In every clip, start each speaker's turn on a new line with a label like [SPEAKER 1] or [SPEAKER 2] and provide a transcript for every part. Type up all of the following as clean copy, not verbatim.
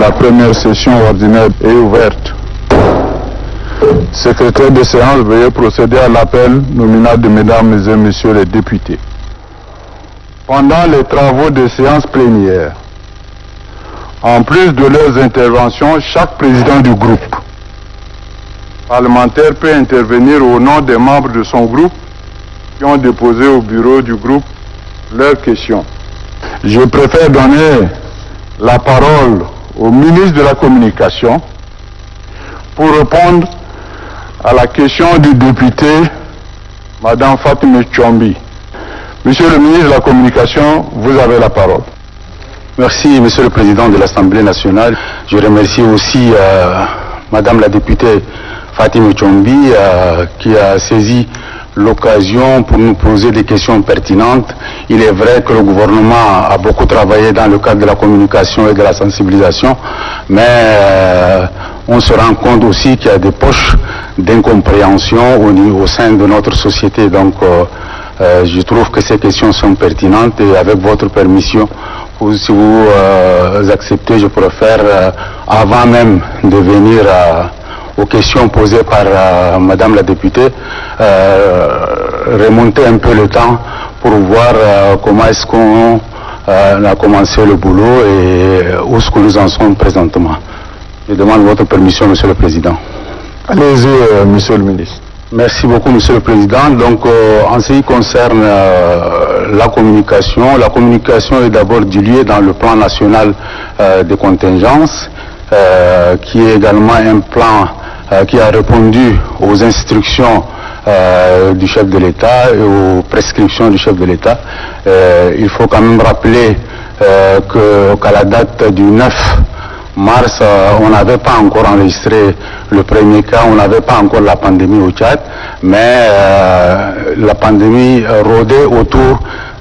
[SPEAKER 1] la première session ordinaire est ouverte. Secrétaire de séance, veuillez procéder à l'appel nominal de mesdames et messieurs les députés. Pendant les travaux de séance plénière, en plus de leurs interventions, chaque président du groupe parlementaire peut intervenir au nom des membres de son groupe qui ont déposé au bureau du groupe leurs questions. Je préfère donner la parole au ministre de la Communication pour répondre à la question du député Madame Fatima Tchombi. Monsieur le ministre de la Communication, vous avez la parole.
[SPEAKER 2] Merci, Monsieur le Président de l'Assemblée nationale. Je remercie aussi Madame la députée Fatima Tchombi qui a saisi l'occasion pour nous poser des questions pertinentes. Il est vrai que le gouvernement a beaucoup travaillé dans le cadre de la communication et de la sensibilisation, mais on se rend compte aussi qu'il y a des poches d'incompréhension au sein de notre société. Donc, je trouve que ces questions sont pertinentes et avec votre permission, si vous acceptez, je pourrais faire, avant même de venir aux questions posées par Madame la députée, remonter un peu le temps pour voir comment est-ce qu'on a commencé le boulot et où est-ce que nous en sommes présentement. Je demande votre permission, Monsieur le Président.
[SPEAKER 1] Allez-y, Monsieur le ministre.
[SPEAKER 2] Merci beaucoup, Monsieur le Président. Donc, en ce qui concerne la communication est d'abord diluée dans le plan national de contingence, qui est également un plan qui a répondu aux instructions du chef de l'État et aux prescriptions du chef de l'État. Il faut quand même rappeler qu'à la date du 9 mars, on n'avait pas encore enregistré le premier cas, on n'avait pas encore la pandémie au Tchad, mais la pandémie rôdait autour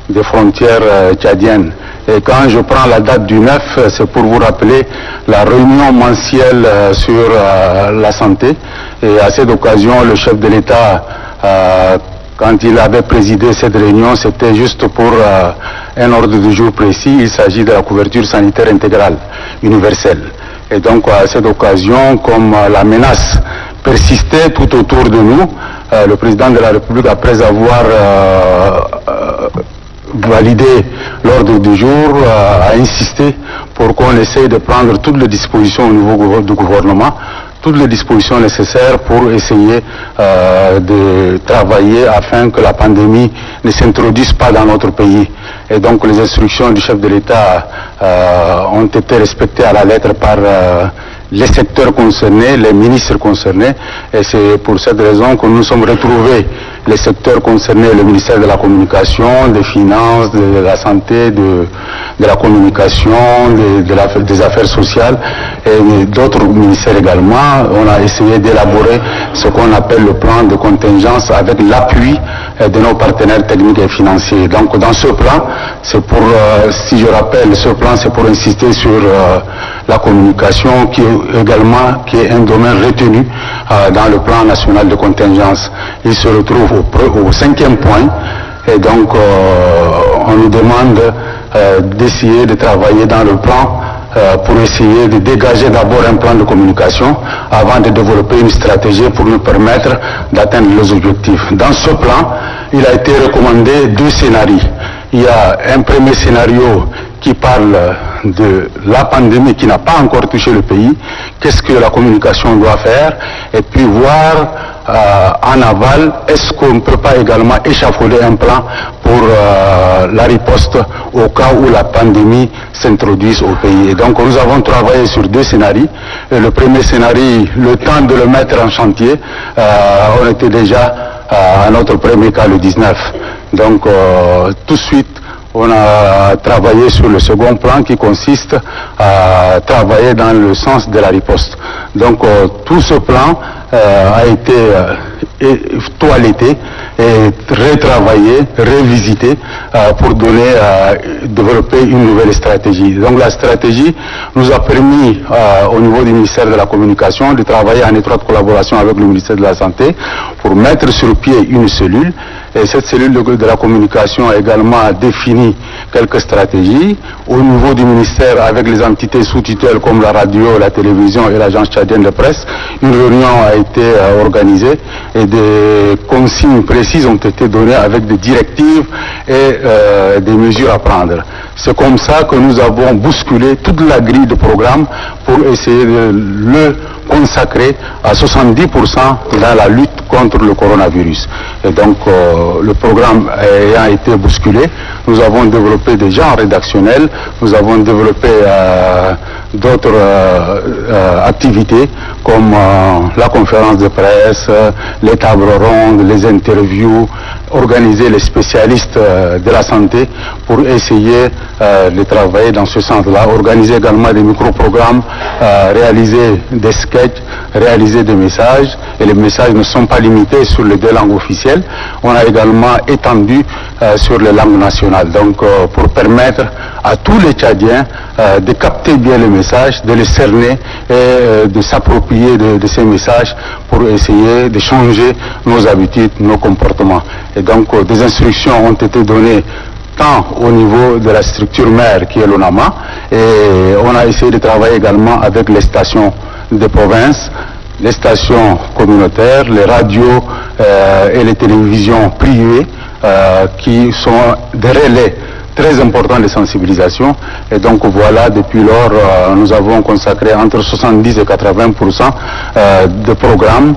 [SPEAKER 2] des frontières tchadiennes. Et quand je prends la date du 9, c'est pour vous rappeler la réunion mensuelle sur la santé. Et à cette occasion, le chef de l'État, quand il avait présidé cette réunion, c'était juste pour un ordre du jour précis. Il s'agit de la couverture sanitaire intégrale, universelle. Et donc, à cette occasion, comme la menace persistait tout autour de nous, le président de la République, après avoir validé l'ordre du jour, a insisté pour qu'on essaye de prendre toutes les dispositions au niveau du gouvernement, toutes les dispositions nécessaires pour essayer de travailler afin que la pandémie ne s'introduise pas dans notre pays. Et donc les instructions du chef de l'État ont été respectées à la lettre par les secteurs concernés, les ministres concernés, et c'est pour cette raison que nous sommes retrouvés, les secteurs concernés, le ministère de la Communication, des Finances, de la Santé, de la Communication, des Affaires sociales et d'autres ministères également. On a essayé d'élaborer ce qu'on appelle le plan de contingence avec l'appui de nos partenaires techniques et financiers. Donc dans ce plan, c'est pour, si je rappelle, ce plan c'est pour insister sur la communication qui est un domaine retenu dans le plan national de contingence. Il se retrouve au 5e point et donc on nous demande d'essayer de travailler dans le plan pour essayer de dégager d'abord un plan de communication avant de développer une stratégie pour nous permettre d'atteindre les objectifs. Dans ce plan, il a été recommandé 2 scénarios. Il y a un premier scénario qui parle de la pandémie qui n'a pas encore touché le pays, qu'est-ce que la communication doit faire, et puis voir en aval, est-ce qu'on ne peut pas également échafauder un plan pour la riposte au cas où la pandémie s'introduise au pays. Et donc nous avons travaillé sur 2 scénarios. Et le premier scénario, le temps de le mettre en chantier, on était déjà à notre premier cas le 19. Donc tout de suite, on a travaillé sur le second plan qui consiste à travailler dans le sens de la riposte. Donc tout ce plan a été toiletté et retravaillé, révisité pour développer une nouvelle stratégie. Donc la stratégie nous a permis au niveau du ministère de la Communication de travailler en étroite collaboration avec le ministère de la Santé pour mettre sur pied une cellule. Et cette cellule de la communication a également défini quelques stratégies au niveau du ministère avec les entités sous tutelle comme la radio, la télévision et l'agence tchadienne de presse. Une réunion a été organisée et des consignes précises ont été données avec des directives et des mesures à prendre. C'est comme ça que nous avons bousculé toute la grille de programme pour essayer de le consacrer à 70% dans la lutte contre le coronavirus. Et donc le programme ayant été bousculé, nous avons développé des genres rédactionnels, nous avons développé d'autres activités comme la conférence de presse, les tables rondes, les interviews, organiser les spécialistes de la santé pour essayer de travailler dans ce sens-là, organiser également des micro-programmes, réaliser des sketchs, réaliser des messages, et les messages ne sont pas limités sur les 2 langues officielles, on a également étendu sur les langues nationales, donc pour permettre à tous les Tchadiens de capter bien les messages, de les cerner et de s'approprier de ces messages pour essayer de changer nos habitudes, nos comportements. Et donc des instructions ont été données tant au niveau de la structure mère qui est l'ONAMA, et on a essayé de travailler également avec les stations de province, les stations communautaires, les radios et les télévisions privées qui sont des relais très importants de sensibilisation. Et donc voilà, depuis lors, nous avons consacré entre 70 et 80% de programmes,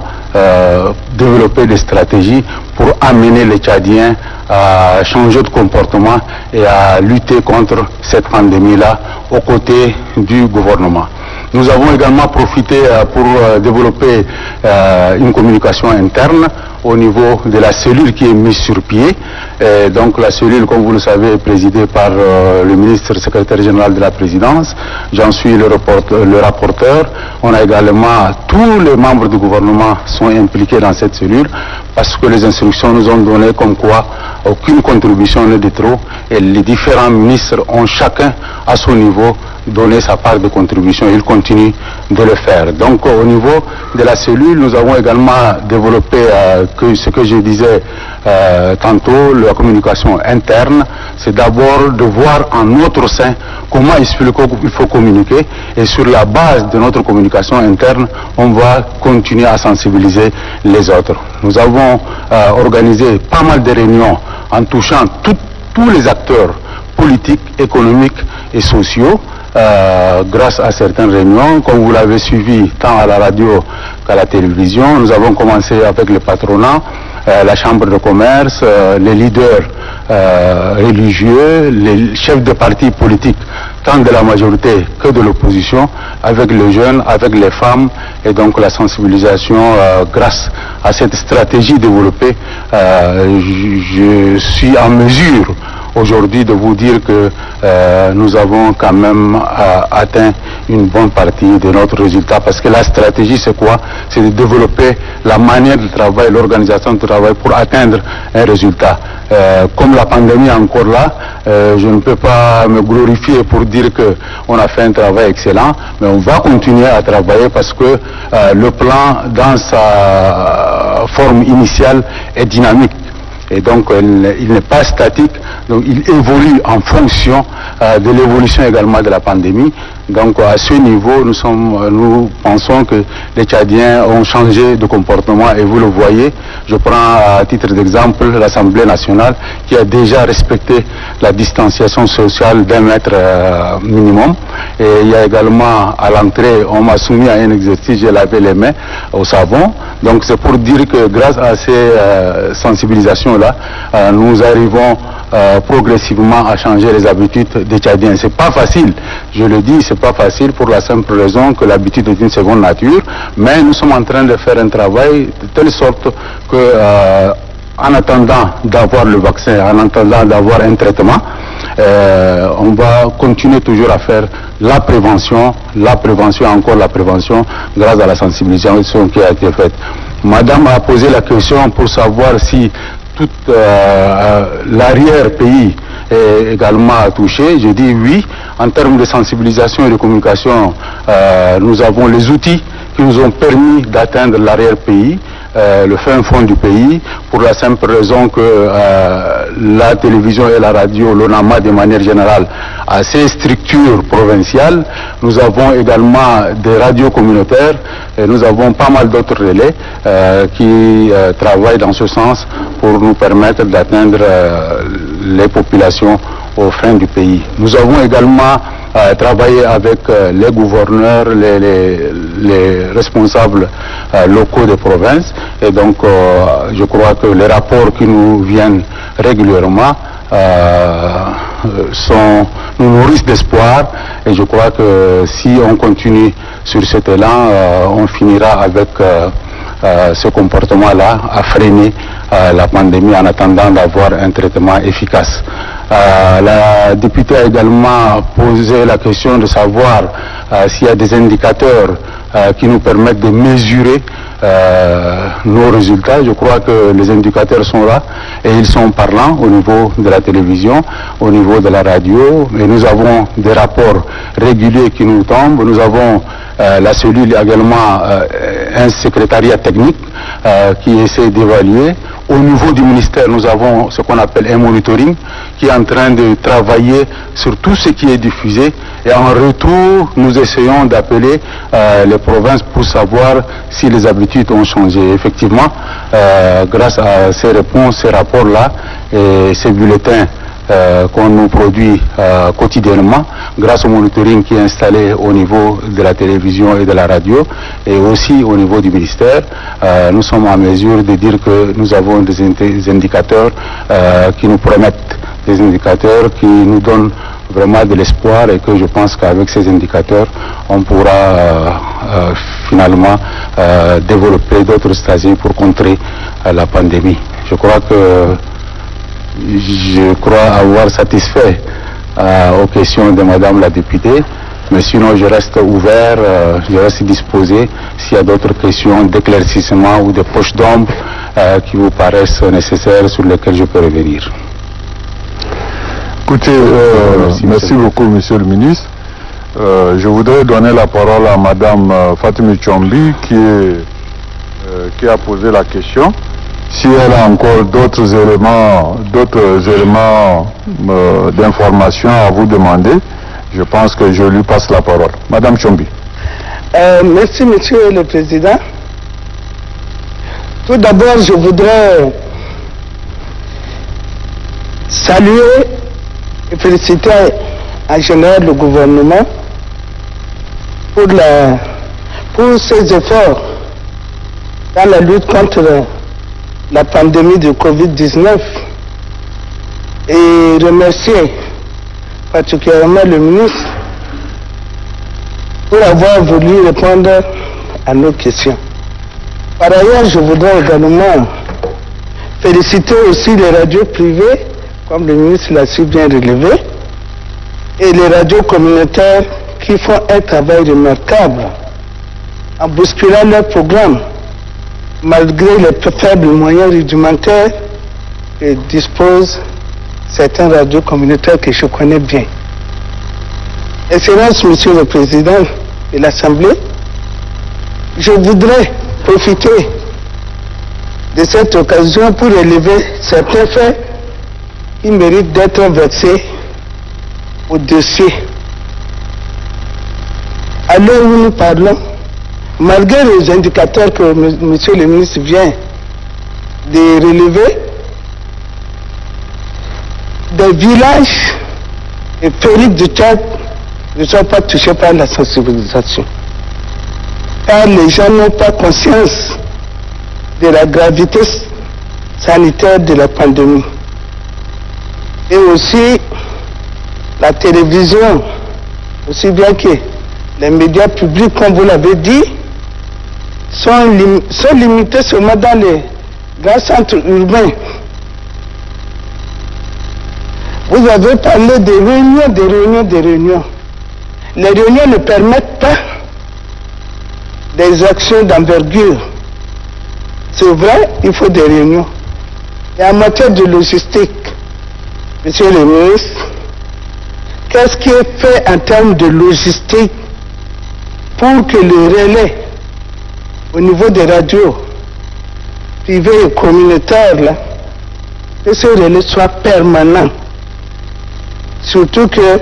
[SPEAKER 2] développer des stratégies pour amener les Tchadiens à changer de comportement et à lutter contre cette pandémie-là aux côtés du gouvernement. Nous avons également profité pour développer une communication interne au niveau de la cellule qui est mise sur pied. Et donc la cellule, comme vous le savez, est présidée par le ministre secrétaire général de la présidence. J'en suis le rapporteur. On a également tous les membres du gouvernement sont impliqués dans cette cellule parce que les instructions nous ont donné comme quoi aucune contribution n'est de trop et les différents ministres ont chacun à son niveau donné sa part de contribution. Ils continuent de le faire. Donc au niveau de la cellule, nous avons également développé ce que je disais tantôt, la communication interne. C'est d'abord de voir en notre sein comment il faut communiquer, et sur la base de notre communication interne, on va continuer à sensibiliser les autres. Nous avons organisé pas mal de réunions en touchant tous les acteurs politiques, économiques et sociaux. Grâce à certaines réunions, comme vous l'avez suivi tant à la radio qu'à la télévision, nous avons commencé avec le patronat, la chambre de commerce, les leaders religieux, les chefs de partis politiques, tant de la majorité que de l'opposition, avec les jeunes, avec les femmes, et donc la sensibilisation grâce à cette stratégie développée, je suis en mesure aujourd'hui de vous dire que nous avons quand même atteint une bonne partie de notre résultat, parce que la stratégie c'est quoi? C'est de développer la manière de travail, l'organisation de travail pour atteindre un résultat. Comme la pandémie est encore là, je ne peux pas me glorifier pour dire qu'on a fait un travail excellent, mais on va continuer à travailler parce que le plan dans sa forme initiale est dynamique. Et donc il n'est pas statique, donc il évolue en fonction de l'évolution également de la pandémie. Donc à ce niveau, nous pensons que les Tchadiens ont changé de comportement, et vous le voyez. Je prends à titre d'exemple l'Assemblée nationale qui a déjà respecté la distanciation sociale d'1 mètre minimum. Et il y a également à l'entrée, on m'a soumis à un exercice, j'ai lavé les mains au savon. Donc c'est pour dire que grâce à ces sensibilisations-là, nous arrivons progressivement à changer les habitudes des Tchadiens. C'est pas facile, je le dis, c'est pas facile pour la simple raison que l'habitude est une seconde nature, mais nous sommes en train de faire un travail de telle sorte que en attendant d'avoir le vaccin, en attendant d'avoir un traitement, on va continuer toujours à faire la prévention, encore la prévention, grâce à la sensibilisation qui a été faite. Madame a posé la question pour savoir si tout l'arrière-pays est également touché. Je dis oui. En termes de sensibilisation et de communication, nous avons les outils qui nous ont permis d'atteindre l'arrière-pays. le fin fond du pays, pour la simple raison que la télévision et la radio, l'ONAMA de manière générale, a ses structures provinciales. Nous avons également des radios communautaires et nous avons pas mal d'autres relais qui travaillent dans ce sens pour nous permettre d'atteindre les populations au fin du pays. Nous avons également travaillé avec les gouverneurs, les responsables locaux des provinces, et donc je crois que les rapports qui nous viennent régulièrement nous nourrissent d'espoir, et je crois que si on continue sur cet élan, on finira avec ce comportement-là à freiner la pandémie en attendant d'avoir un traitement efficace. La députée a également posé la question de savoir s'il y a des indicateurs qui nous permettent de mesurer nos résultats. Je crois que les indicateurs sont là et ils sont parlants au niveau de la télévision, au niveau de la radio, et nous avons des rapports réguliers qui nous tombent. Nous avons la cellule également, un secrétariat technique qui essaie d'évaluer. Au niveau du ministère, nous avons ce qu'on appelle un monitoring qui est en train de travailler sur tout ce qui est diffusé, et en retour, nous essayons d'appeler les provinces pour savoir si les habitudes ont changé. Effectivement, grâce à ces réponses, ces rapports-là et ces bulletins qu'on nous produit quotidiennement, grâce au monitoring qui est installé au niveau de la télévision et de la radio, et aussi au niveau du ministère, nous sommes en mesure de dire que nous avons des indicateurs qui nous promettent, des indicateurs qui nous donnent vraiment de l'espoir, et que je pense qu'avec ces indicateurs, on pourra finalement développer d'autres stratégies pour contrer la pandémie. Je crois avoir satisfait aux questions de Madame la députée, mais sinon je reste ouvert, je reste disposé s'il y a d'autres questions d'éclaircissement ou de poches d'ombre qui vous paraissent nécessaires, sur lesquelles je peux revenir.
[SPEAKER 1] Écoutez, merci beaucoup, Monsieur le ministre. Je voudrais donner la parole à Madame Fatimi Tchombi qui a posé la question. Si elle a encore d'autres éléments d'information à vous demander, je pense que je lui passe la parole. Madame Tchombi.
[SPEAKER 3] Merci, Monsieur le Président. Tout d'abord, je voudrais saluer et féliciter en général le gouvernement pour ses efforts dans la lutte contre la pandémie de Covid-19, et remercier particulièrement le ministre pour avoir voulu répondre à nos questions. Par ailleurs, je voudrais également féliciter aussi les radios privées, comme le ministre l'a si bien relevé, et les radios communautaires qui font un travail remarquable en bousculant leur programme, malgré les faibles moyens rudimentaires que disposent certaines radios communautaires que je connais bien. Excellence, Monsieur le Président de l'Assemblée, je voudrais profiter de cette occasion pour relever certains faits qui méritent d'être versés au dossier. À l'heure où nous parlons, malgré les indicateurs que Monsieur le ministre vient de relever, des villages et périphériques du Tchad ne sont pas touchés par la sensibilisation, car les gens n'ont pas conscience de la gravité sanitaire de la pandémie. Et aussi, la télévision, aussi bien que les médias publics, comme vous l'avez dit, sont limités seulement dans les grands centres urbains. Vous avez parlé de réunions. Les réunions ne permettent pas des actions d'envergure. C'est vrai, il faut des réunions. Et en matière de logistique, Monsieur le ministre, qu'est-ce qui est fait en termes de logistique pour que le relais au niveau des radios privés et communautaires, là, que ce relais soit permanent. Surtout que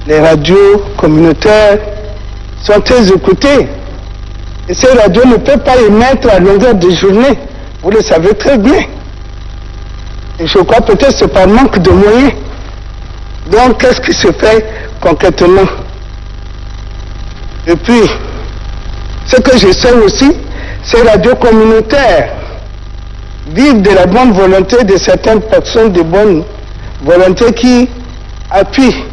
[SPEAKER 3] les radios communautaires sont très écoutées. Et ces radios ne peuvent pas émettre à longueur de journée. Vous le savez très bien. Et je crois peut-être que c'est par manque de moyens. Donc, qu'est-ce qui se fait concrètement? Et puis, ce que je sais aussi, ces radios communautaires vivent de la bonne volonté de certaines personnes de bonne volonté qui appuient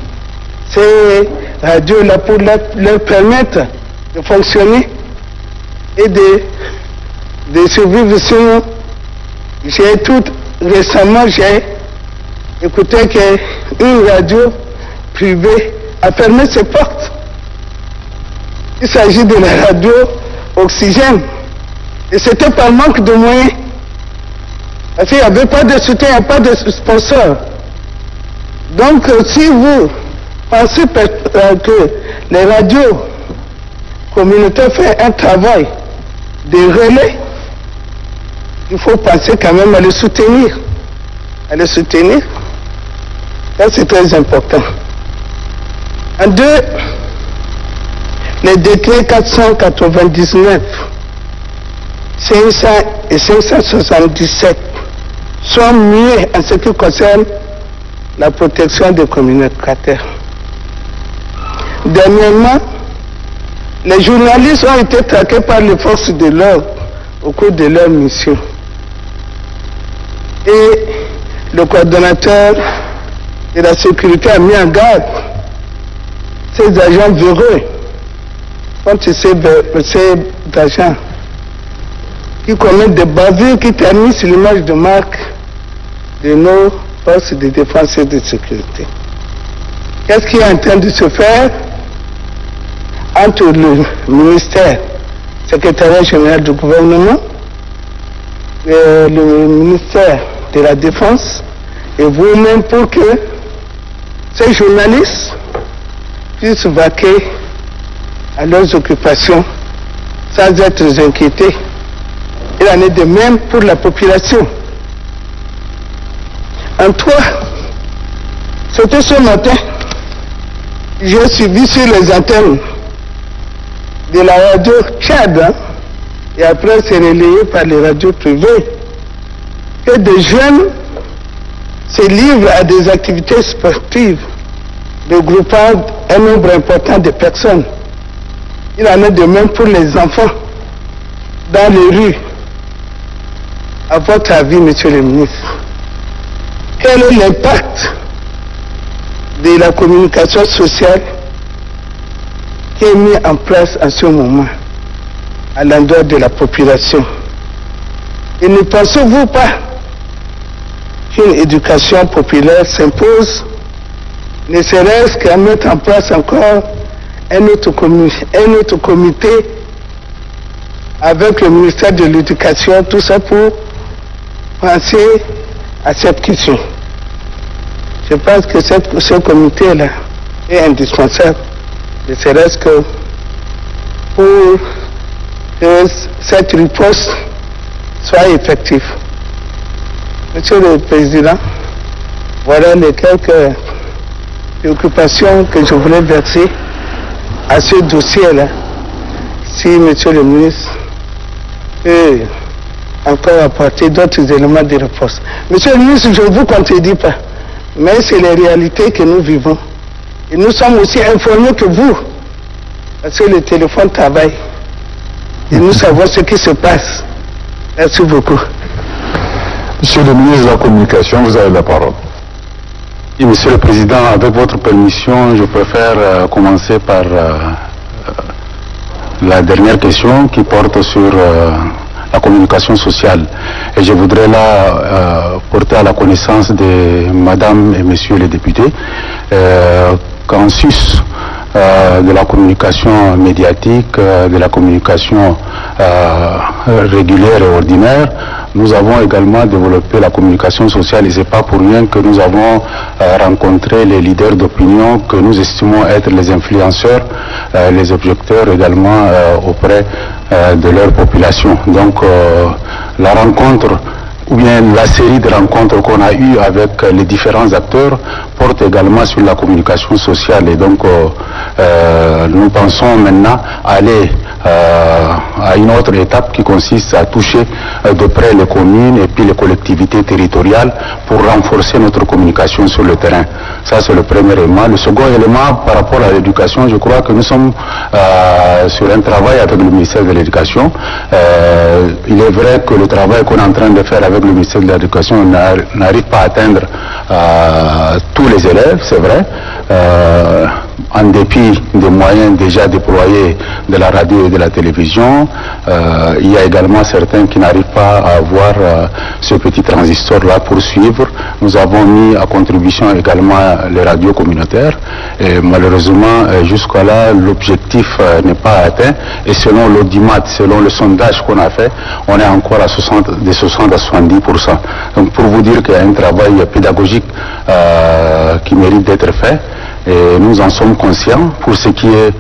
[SPEAKER 3] ces radios-là pour leur permettre de fonctionner et de survivre. Sinon, récemment, j'ai écouté qu'une radio privée a fermé ses portes. Il s'agit de la radio Oxygène. Et c'était par manque de moyens. Parce qu'il n'y avait pas de soutien, il n'y a pas de sponsor. Donc, si vous pensez que les radios communautaires font un travail de relais, il faut penser quand même à les soutenir. À les soutenir. Ça, c'est très important. En deux, les décrets 499, 500 et 577 sont mieux en ce qui concerne la protection des communicateurs. Dernièrement, les journalistes ont été traqués par les forces de l'ordre au cours de leur mission. Et le coordonnateur de la sécurité a mis en garde ces agents véreux contre ces agents qui commettent des bavures qui ternissent l'image de marque de nos forces de défense et de sécurité. Qu'est-ce qui est en train de se faire entre le ministère, secrétariat général du gouvernement, le ministère de la Défense et vous-même pour que ces journalistes puissent vaquer à leurs occupations sans être inquiétés? Il en est de même pour la population. En toi, c'était ce matin, j'ai suivi sur les antennes de la radio Tchad, hein, et après c'est relayé par les radios privées, que des jeunes se livrent à des activités sportives regroupant un nombre important de personnes. Il en est de même pour les enfants dans les rues. À votre avis, monsieur le ministre, quel est l'impact de la communication sociale qui est mis en place en ce moment à l'endroit de la population? Et ne pensez-vous pas qu'une éducation populaire s'impose, ne serait-ce qu'à mettre en place encore un autre comité avec le ministère de l'Éducation, tout ça pour penser à cette question? Je pense que ce comité-là est indispensable, ne serait-ce que pour que cette riposte soit effective. Monsieur le Président, voilà les quelques préoccupations que je voulais verser à ce dossier-là. Si Monsieur le Ministre peut encore apporter d'autres éléments de réponse. Monsieur le Ministre, je ne vous contredis pas, mais c'est les réalités que nous vivons. Et nous sommes aussi informés que vous, parce que le téléphone travaille. Et nous savons ce qui se passe. Merci beaucoup.
[SPEAKER 1] Monsieur le ministre de la Communication, vous avez la parole.
[SPEAKER 2] Et Monsieur le Président, avec votre permission, je préfère commencer par la dernière question qui porte sur la communication sociale. Et je voudrais là porter à la connaissance de Madame et Messieurs les députés qu'en sus de la communication médiatique, de la communication régulière et ordinaire, nous avons également développé la communication sociale et c'est pas pour rien que nous avons rencontré les leaders d'opinion que nous estimons être les influenceurs, les objecteurs également auprès de leur population. Donc la rencontre ou bien la série de rencontres qu'on a eues avec les différents acteurs porte également sur la communication sociale. Et donc, nous pensons maintenant aller à une autre étape qui consiste à toucher de près les communes et puis les collectivités territoriales pour renforcer notre communication sur le terrain. Ça, c'est le premier élément. Le second élément, par rapport à l'éducation, je crois que nous sommes sur un travail avec le ministère de l'Éducation. Il est vrai que le travail qu'on est en train de faire avec le ministère de l'Éducation n'arrive pas à atteindre tous les élèves, c'est vrai. En dépit des moyens déjà déployés de la radio et de la télévision, il y a également certains qui n'arrivent pas à avoir ce petit transistor-là pour suivre. Nous avons mis à contribution également les radios communautaires et malheureusement jusqu'à là l'objectif n'est pas atteint et selon l'audimat, selon le sondage qu'on a fait, on est encore à 60 à 70%. Donc pour vous dire qu'il y a un travail pédagogique qui mérite d'être fait. Et nous en sommes conscients. Pour ce qui est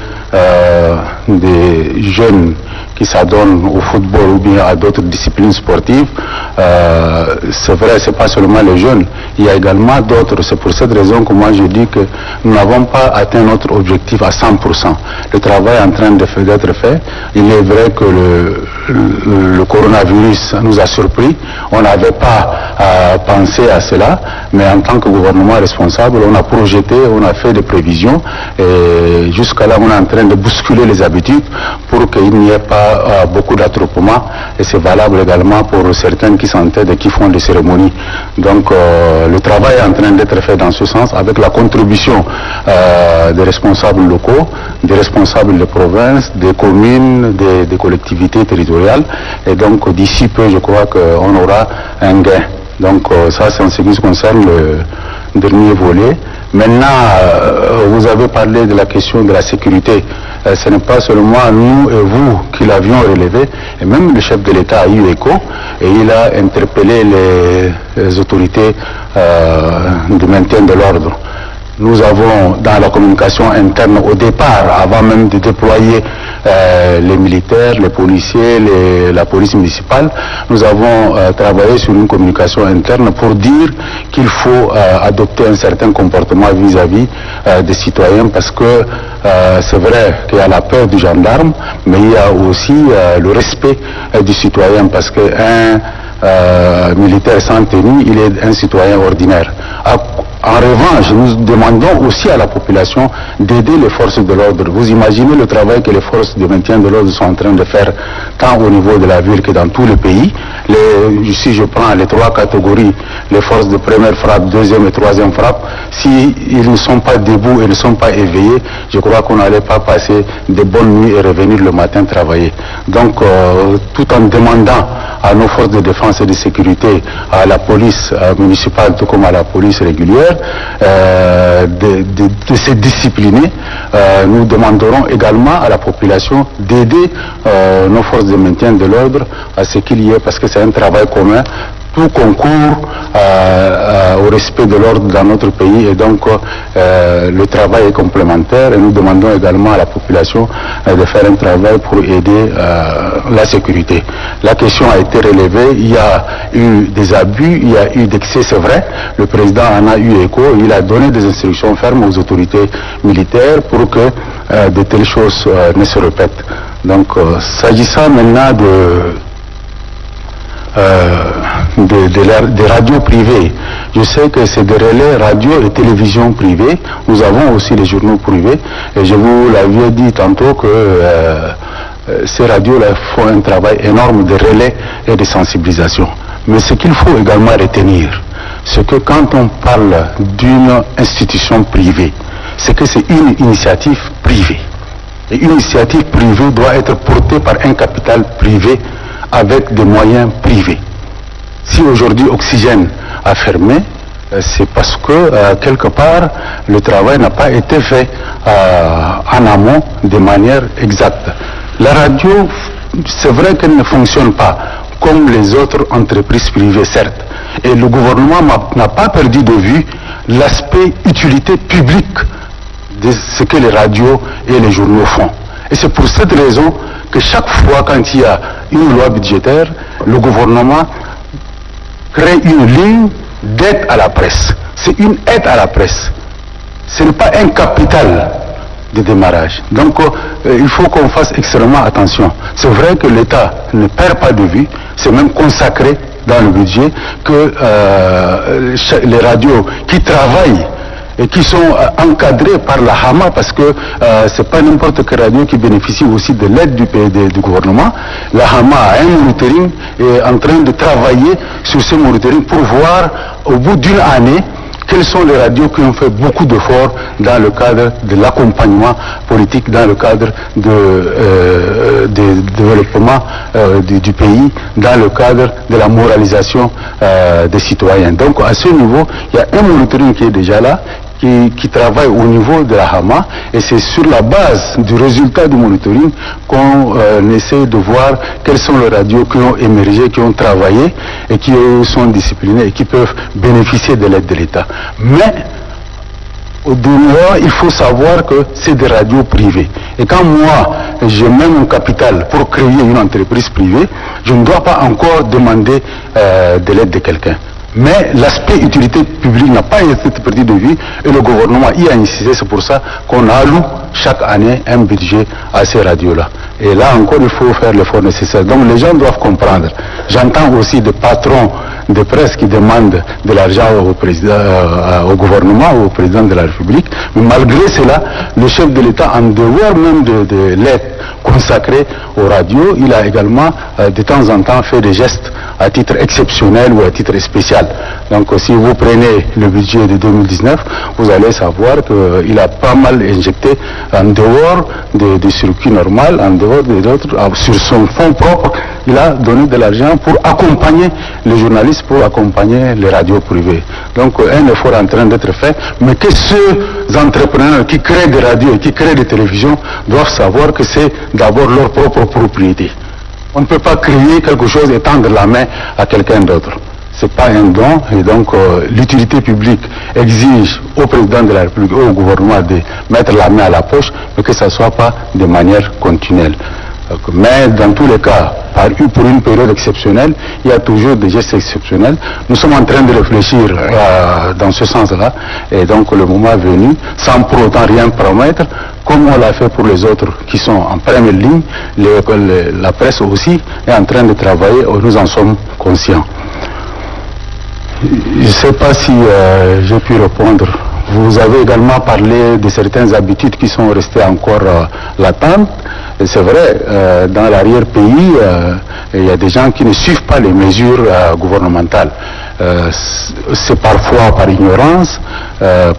[SPEAKER 2] des jeunes qui s'adonnent au football ou bien à d'autres disciplines sportives, c'est vrai, c'est pas seulement les jeunes, il y a également d'autres. C'est pour cette raison que moi je dis que nous n'avons pas atteint notre objectif à 100%. Le travail est en train d'être fait. Il est vrai que le coronavirus nous a surpris. On n'avait pas pensé à cela, mais en tant que gouvernement responsable, on a projeté, on a fait des prévisions et jusqu'à là on est en train de bousculer les habitudes pour qu'il n'y ait pas beaucoup d'attroupements et c'est valable également pour certains qui s'entêtent et qui font des cérémonies. Donc le travail est en train d'être fait dans ce sens avec la contribution des responsables locaux, des responsables de province, des communes, des collectivités territoriales et donc d'ici peu je crois qu'on aura un gain. Donc ça c'est en ce qui concerne le dernier volet. Maintenant, vous avez parlé de la question de la sécurité. Ce n'est pas seulement nous et vous qui l'avions relevé, et même le chef de l'État a eu écho, et il a interpellé les autorités de maintien de l'ordre. Nous avons dans la communication interne au départ, avant même de déployer les militaires, les policiers, la police municipale, nous avons travaillé sur une communication interne pour dire qu'il faut adopter un certain comportement vis-à-vis des citoyens parce que c'est vrai qu'il y a la peur du gendarme, mais il y a aussi le respect du citoyen parce qu'un militaire sans tenue, il est un citoyen ordinaire. En revanche, nous demandons aussi à la population d'aider les forces de l'ordre. Vous imaginez le travail que les forces de maintien de l'ordre sont en train de faire, tant au niveau de la ville que dans tout le pays. Si je prends les trois catégories, les forces de première frappe, deuxième et troisième frappe, s'ils ne sont pas debout et ne sont pas éveillés, je crois qu'on n'allait pas passer de bonnes nuits et revenir le matin travailler. Donc, tout en demandant à nos forces de défense et de sécurité, à la police municipale, tout comme à la police régulière, de se discipliner. Nous demanderons également à la population d'aider nos forces de maintien de l'ordre à ce qu'il y ait, parce que c'est un travail commun, tout concourt au respect de l'ordre dans notre pays et donc le travail est complémentaire et nous demandons également à la population de faire un travail pour aider la sécurité. La question a été relevée, il y a eu des abus, il y a eu d'excès, c'est vrai, le président en a eu écho, il a donné des instructions fermes aux autorités militaires pour que de telles choses ne se répètent. Donc s'agissant maintenant des radios privées. Je sais que c'est des relais radio et télévision privées. Nous avons aussi les journaux privés. Et je vous l'avais dit tantôt que ces radios-là font un travail énorme de relais et de sensibilisation. Mais ce qu'il faut également retenir, c'est que quand on parle d'une institution privée, c'est que c'est une initiative privée. Et une initiative privée doit être portée par un capital privé avec des moyens privés. Si aujourd'hui Oxygène a fermé, c'est parce que quelque part le travail n'a pas été fait en amont de manière exacte. La radio, c'est vrai qu'elle ne fonctionne pas comme les autres entreprises privées, certes. Et le gouvernement n'a pas perdu de vue l'aspect utilité publique de ce que les radios et les journaux font. Et c'est pour cette raison que chaque fois quand il y a une loi budgétaire, le gouvernement crée une ligne d'aide à la presse. C'est une aide à la presse. Ce n'est pas un capital de démarrage. Donc il faut qu'on fasse extrêmement attention. C'est vrai que l'État ne perd pas de vue, c'est même consacré dans le budget que les radios qui travaillent et qui sont encadrés par la Hama, parce que c'est pas n'importe quelle radio qui bénéficie aussi de l'aide du gouvernement. La Hama a un monitoring et est en train de travailler sur ce monitoring pour voir au bout d'une année quelles sont les radios qui ont fait beaucoup d'efforts dans le cadre de l'accompagnement politique, dans le cadre de développement du pays, dans le cadre de la moralisation des citoyens. Donc à ce niveau, il y a un monitoring qui est déjà là, qui travaille au niveau de la Hama, et c'est sur la base du résultat du monitoring qu'on essaie de voir quelles sont les radios qui ont émergé, qui ont travaillé et qui sont disciplinées et qui peuvent bénéficier de l'aide de l'État. Mais au-delà, il faut savoir que c'est des radios privées. Et quand moi, je mets mon capital pour créer une entreprise privée, je ne dois pas encore demander de l'aide de quelqu'un. Mais l'aspect utilité publique n'a pas été perdu de vue et le gouvernement y a insisté. C'est pour ça qu'on alloue chaque année un budget à ces radios-là. Et là encore, il faut faire l'effort nécessaire. Donc les gens doivent comprendre. J'entends aussi des patrons de presse qui demandent de l'argent au gouvernement ou au président de la République. Mais malgré cela, le chef de l'État, en dehors même de l'aide consacrée aux radios, il a également de temps en temps fait des gestes à titre exceptionnel ou à titre spécial. Donc si vous prenez le budget de 2019, vous allez savoir qu'il a pas mal injecté en dehors des circuits normaux, en dehors des autres, sur son fonds propre, il a donné de l'argent pour accompagner les journalistes, pour accompagner les radios privées. Donc un effort en train d'être fait, mais que ceux entrepreneurs qui créent des radios et qui créent des télévisions doivent savoir que c'est d'abord leur propre propriété. On ne peut pas créer quelque chose et tendre la main à quelqu'un d'autre. Ce n'est pas un don, et donc l'utilité publique exige au président de la République, au gouvernement de mettre la main à la poche, mais que ça ne soit pas de manière continuelle. Mais dans tous les cas, pour une période exceptionnelle, il y a toujours des gestes exceptionnels. Nous sommes en train de réfléchir dans ce sens-là, et donc le moment est venu, sans pour autant rien promettre, comme on l'a fait pour les autres qui sont en première ligne. La presse aussi est en train de travailler, et nous en sommes conscients. Je ne sais pas si j'ai pu répondre. Vous avez également parlé de certaines habitudes qui sont restées encore latentes. Et c'est vrai, dans l'arrière-pays, il y a des gens qui ne suivent pas les mesures gouvernementales. C'est parfois par ignorance,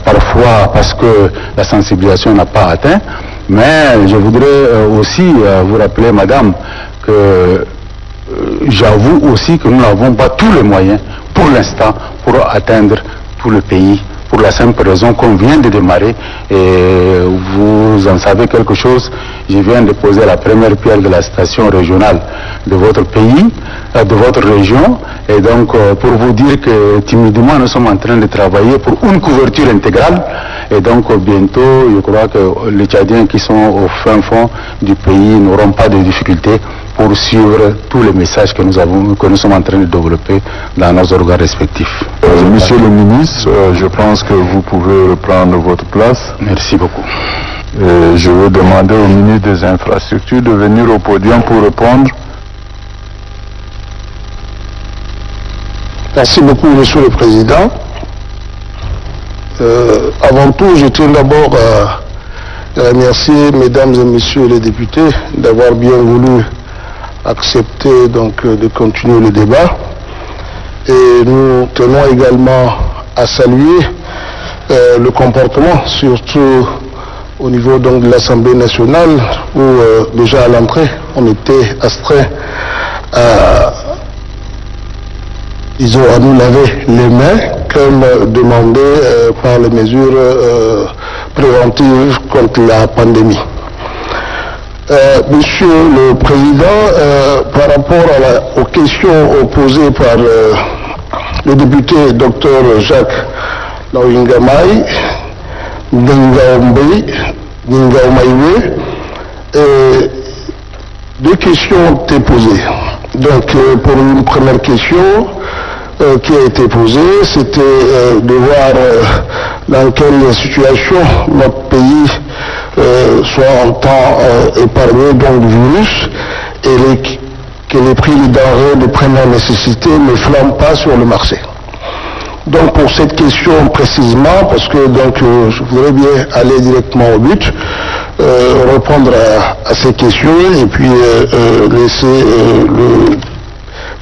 [SPEAKER 2] parfois parce que la sensibilisation n'a pas atteint. Mais je voudrais aussi vous rappeler, madame, que j'avoue aussi que nous n'avons pas tous les moyens pour l'instant pour atteindre tout le pays, pour la simple raison qu'on vient de démarrer. Et vous en savez quelque chose, je viens de poser la première pierre de la station régionale de votre pays, de votre région, et donc pour vous dire que timidement nous sommes en train de travailler pour une couverture intégrale, et donc bientôt je crois que les Tchadiens qui sont au fin fond du pays n'auront pas de difficultés pour suivre tous les messages que nous sommes en train de développer dans nos organes respectifs.
[SPEAKER 1] Monsieur le ministre, je pense que vous pouvez reprendre votre place.
[SPEAKER 2] Merci beaucoup.
[SPEAKER 1] Et je vais demander au ministre des Infrastructures de venir au podium pour répondre.
[SPEAKER 3] Merci beaucoup, Monsieur le Président. Avant tout, je tiens d'abord à remercier Mesdames et Messieurs les députés d'avoir bien voulu accepter donc de continuer le débat. Et nous tenons également à saluer le comportement, surtout au niveau donc de l'Assemblée nationale, où déjà à l'entrée, on était astreint à nous laver les mains, comme demandé par les mesures préventives contre la pandémie. Monsieur le Président, par rapport aux questions posées par le député Dr Jacques Nawingamai, Ningaomaïwe, Deux questions ont été posées. Donc, pour une première question qui a été posée, c'était de voir dans quelle situation notre pays soit en temps épargné donc, du virus et que les prix des denrées de première nécessité ne flambent pas sur le marché. Donc pour cette question précisément, parce que donc je voudrais bien aller directement au but, répondre à ces questions et puis laisser le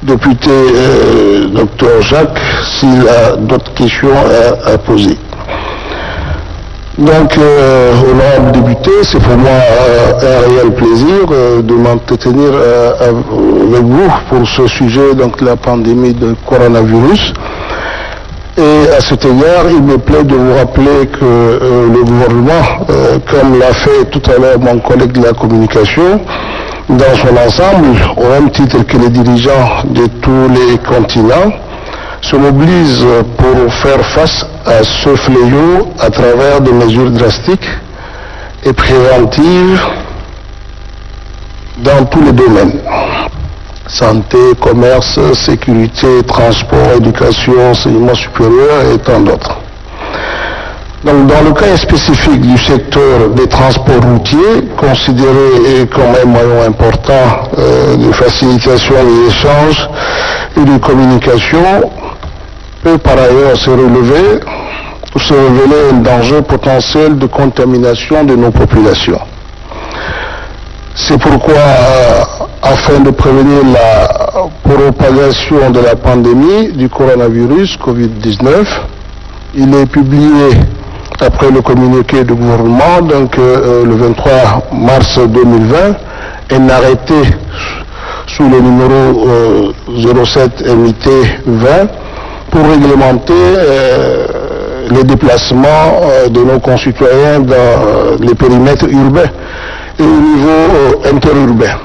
[SPEAKER 3] député Dr Jacques s'il a d'autres questions à poser. Donc, honorable député, c'est pour moi un réel plaisir de m'entretenir avec vous pour ce sujet, donc la pandémie de coronavirus. Et à cet égard, il me plaît de vous rappeler que le gouvernement, comme l'a fait tout à l'heure mon collègue de la communication, dans son ensemble, au même titre que les dirigeants de tous les continents, se mobilise pour faire face à ce fléau à travers des mesures drastiques et préventives dans tous les domaines. Santé, commerce, sécurité, transport, éducation, enseignement supérieur et tant d'autres. Donc, dans le cas spécifique du secteur des transports routiers, considéré comme un moyen important de facilitation des échanges et de communication, peut par ailleurs se révéler un danger potentiel de contamination de nos populations. C'est pourquoi, afin de prévenir la propagation de la pandémie du coronavirus Covid-19, il est publié, après le communiqué du gouvernement, donc le 23 mars 2020, un arrêté sous le numéro 07 MIT 20 pour réglementer les déplacements de nos concitoyens dans les périmètres urbains et au niveau interurbain.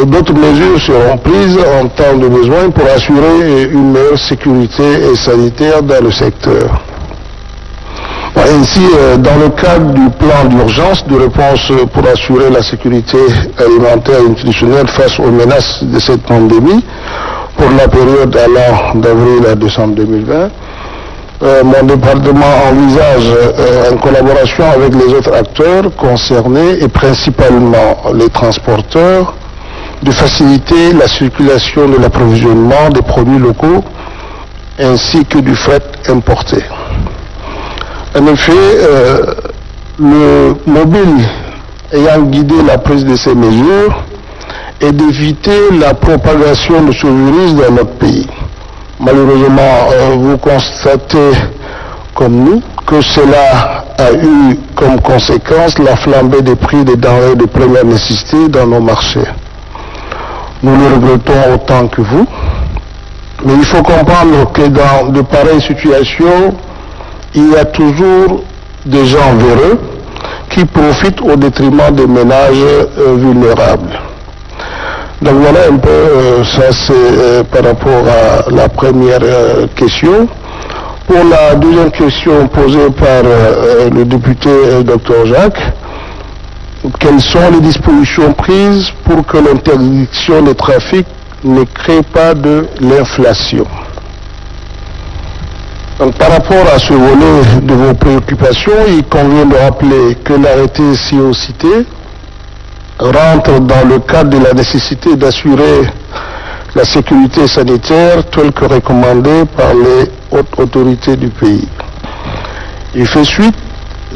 [SPEAKER 3] D'autres mesures seront prises en temps de besoin pour assurer une meilleure sécurité sanitaire dans le secteur. Ainsi, dans le cadre du plan d'urgence de réponse pour assurer la sécurité alimentaire et nutritionnelle face aux menaces de cette pandémie, pour la période allant d'avril à décembre 2020, mon département envisage, en collaboration avec les autres acteurs concernés et principalement les transporteurs, de faciliter la circulation de l'approvisionnement des produits locaux ainsi que du fret importé. En effet, le mobile ayant guidé la prise de ces mesures est d'éviter la propagation de ce virus dans notre pays. Malheureusement, vous constatez, comme nous, que cela a eu comme conséquence la flambée des prix des denrées de première nécessité dans nos marchés. Nous le regrettons autant que vous, mais il faut comprendre que dans de pareilles situations, il y a toujours des gens véreux qui profitent au détriment des ménages vulnérables. Donc voilà un peu, ça c'est par rapport à la première question. Pour la deuxième question posée par le député Dr Jacques, quelles sont les dispositions prises pour que l'interdiction des trafics ne crée pas de l'inflation? Donc, par rapport à ce volet de vos préoccupations, il convient de rappeler que l'arrêté ci-haut cité rentre dans le cadre de la nécessité d'assurer la sécurité sanitaire telle que recommandée par les hautes autorités du pays. Il fait suite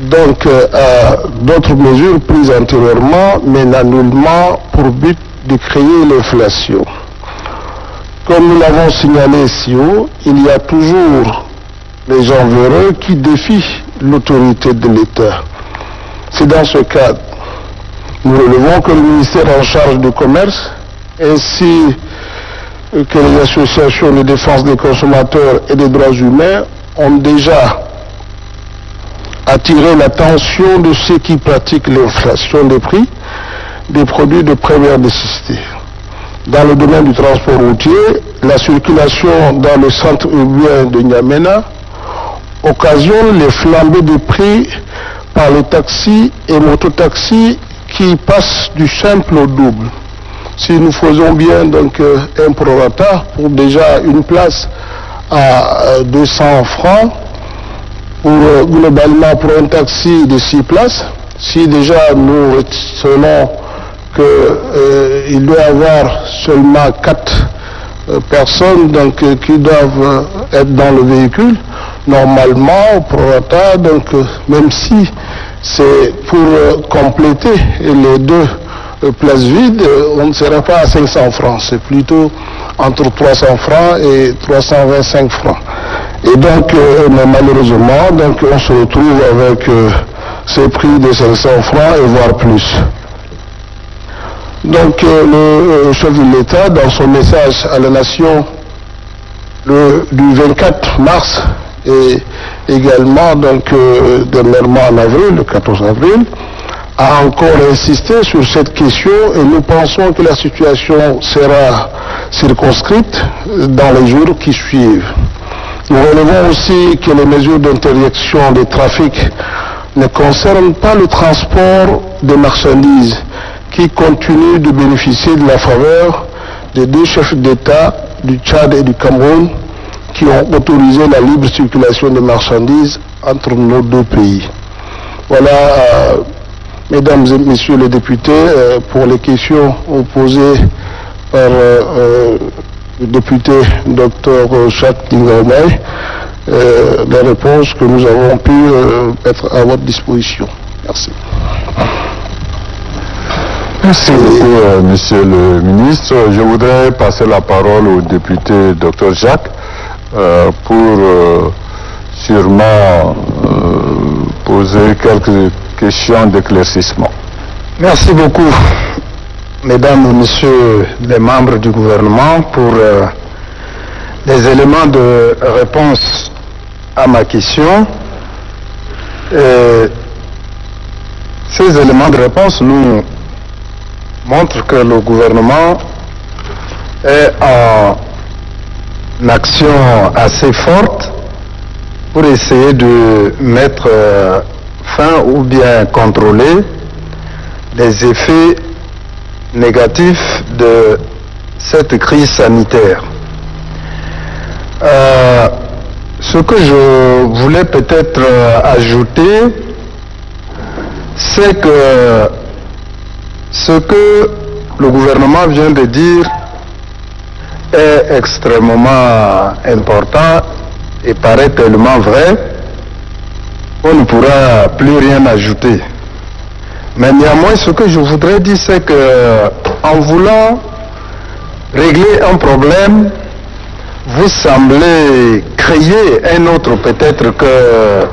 [SPEAKER 3] donc à d'autres mesures prises antérieurement, mais n'a nullement pour but de créer l'inflation. Comme nous l'avons signalé si haut, il y a toujours les gens véreux qui défient l'autorité de l'État. C'est dans ce cadre, nous relevons que le ministère en charge du commerce, ainsi que les associations de défense des consommateurs et des droits humains ont déjà attiré l'attention de ceux qui pratiquent l'inflation des prix des produits de première nécessité. Dans le domaine du transport routier, la circulation dans le centre urbain de N'Djamena occasionne les flambées de prix par les taxis et mototaxis qui passe du simple au double. Si nous faisons bien donc un prorata pour déjà une place à 200 francs, pour globalement pour un taxi de 6 places, si déjà nous retenons qu'il doit y avoir seulement 4 personnes donc, qui doivent être dans le véhicule, normalement au prorata, donc même si c'est pour compléter les 2 places vides, on ne sera pas à 500 francs, c'est plutôt entre 300 francs et 325 francs. Et donc, mais malheureusement, donc, on se retrouve avec ces prix de 500 francs et voire plus. Donc, le chef de l'État, dans son message à la nation du 24 mars et également, donc, dernièrement en avril, le 14 avril, a encore insisté sur cette question et nous pensons que la situation sera circonscrite dans les jours qui suivent. Nous relevons aussi que les mesures d'interdiction des trafics ne concernent pas le transport des marchandises qui continuent de bénéficier de la faveur des 2 chefs d'État du Tchad et du Cameroun qui ont autorisé la libre circulation des marchandises entre nos 2 pays. Voilà, mesdames et messieurs les députés, pour les questions posées par le député Dr Jacques Dingaomay, les réponses que nous avons pu mettre à votre disposition. Merci.
[SPEAKER 1] Merci beaucoup, Monsieur le ministre. Je voudrais passer la parole au député Dr Jacques pour sûrement poser quelques questions d'éclaircissement.
[SPEAKER 4] Merci beaucoup, mesdames et messieurs les membres du gouvernement, pour les éléments de réponse à ma question. Ces éléments de réponse nous montrent que le gouvernement est en action assez forte pour essayer de mettre fin ou bien contrôler les effets négatifs de cette crise sanitaire. Ce que je voulais peut-être ajouter, c'est que ce que le gouvernement vient de dire est extrêmement important et paraît tellement vrai qu'on ne pourra plus rien ajouter. Mais néanmoins, ce que je voudrais dire, c'est que en voulant régler un problème, vous semblez créer un autre, peut-être que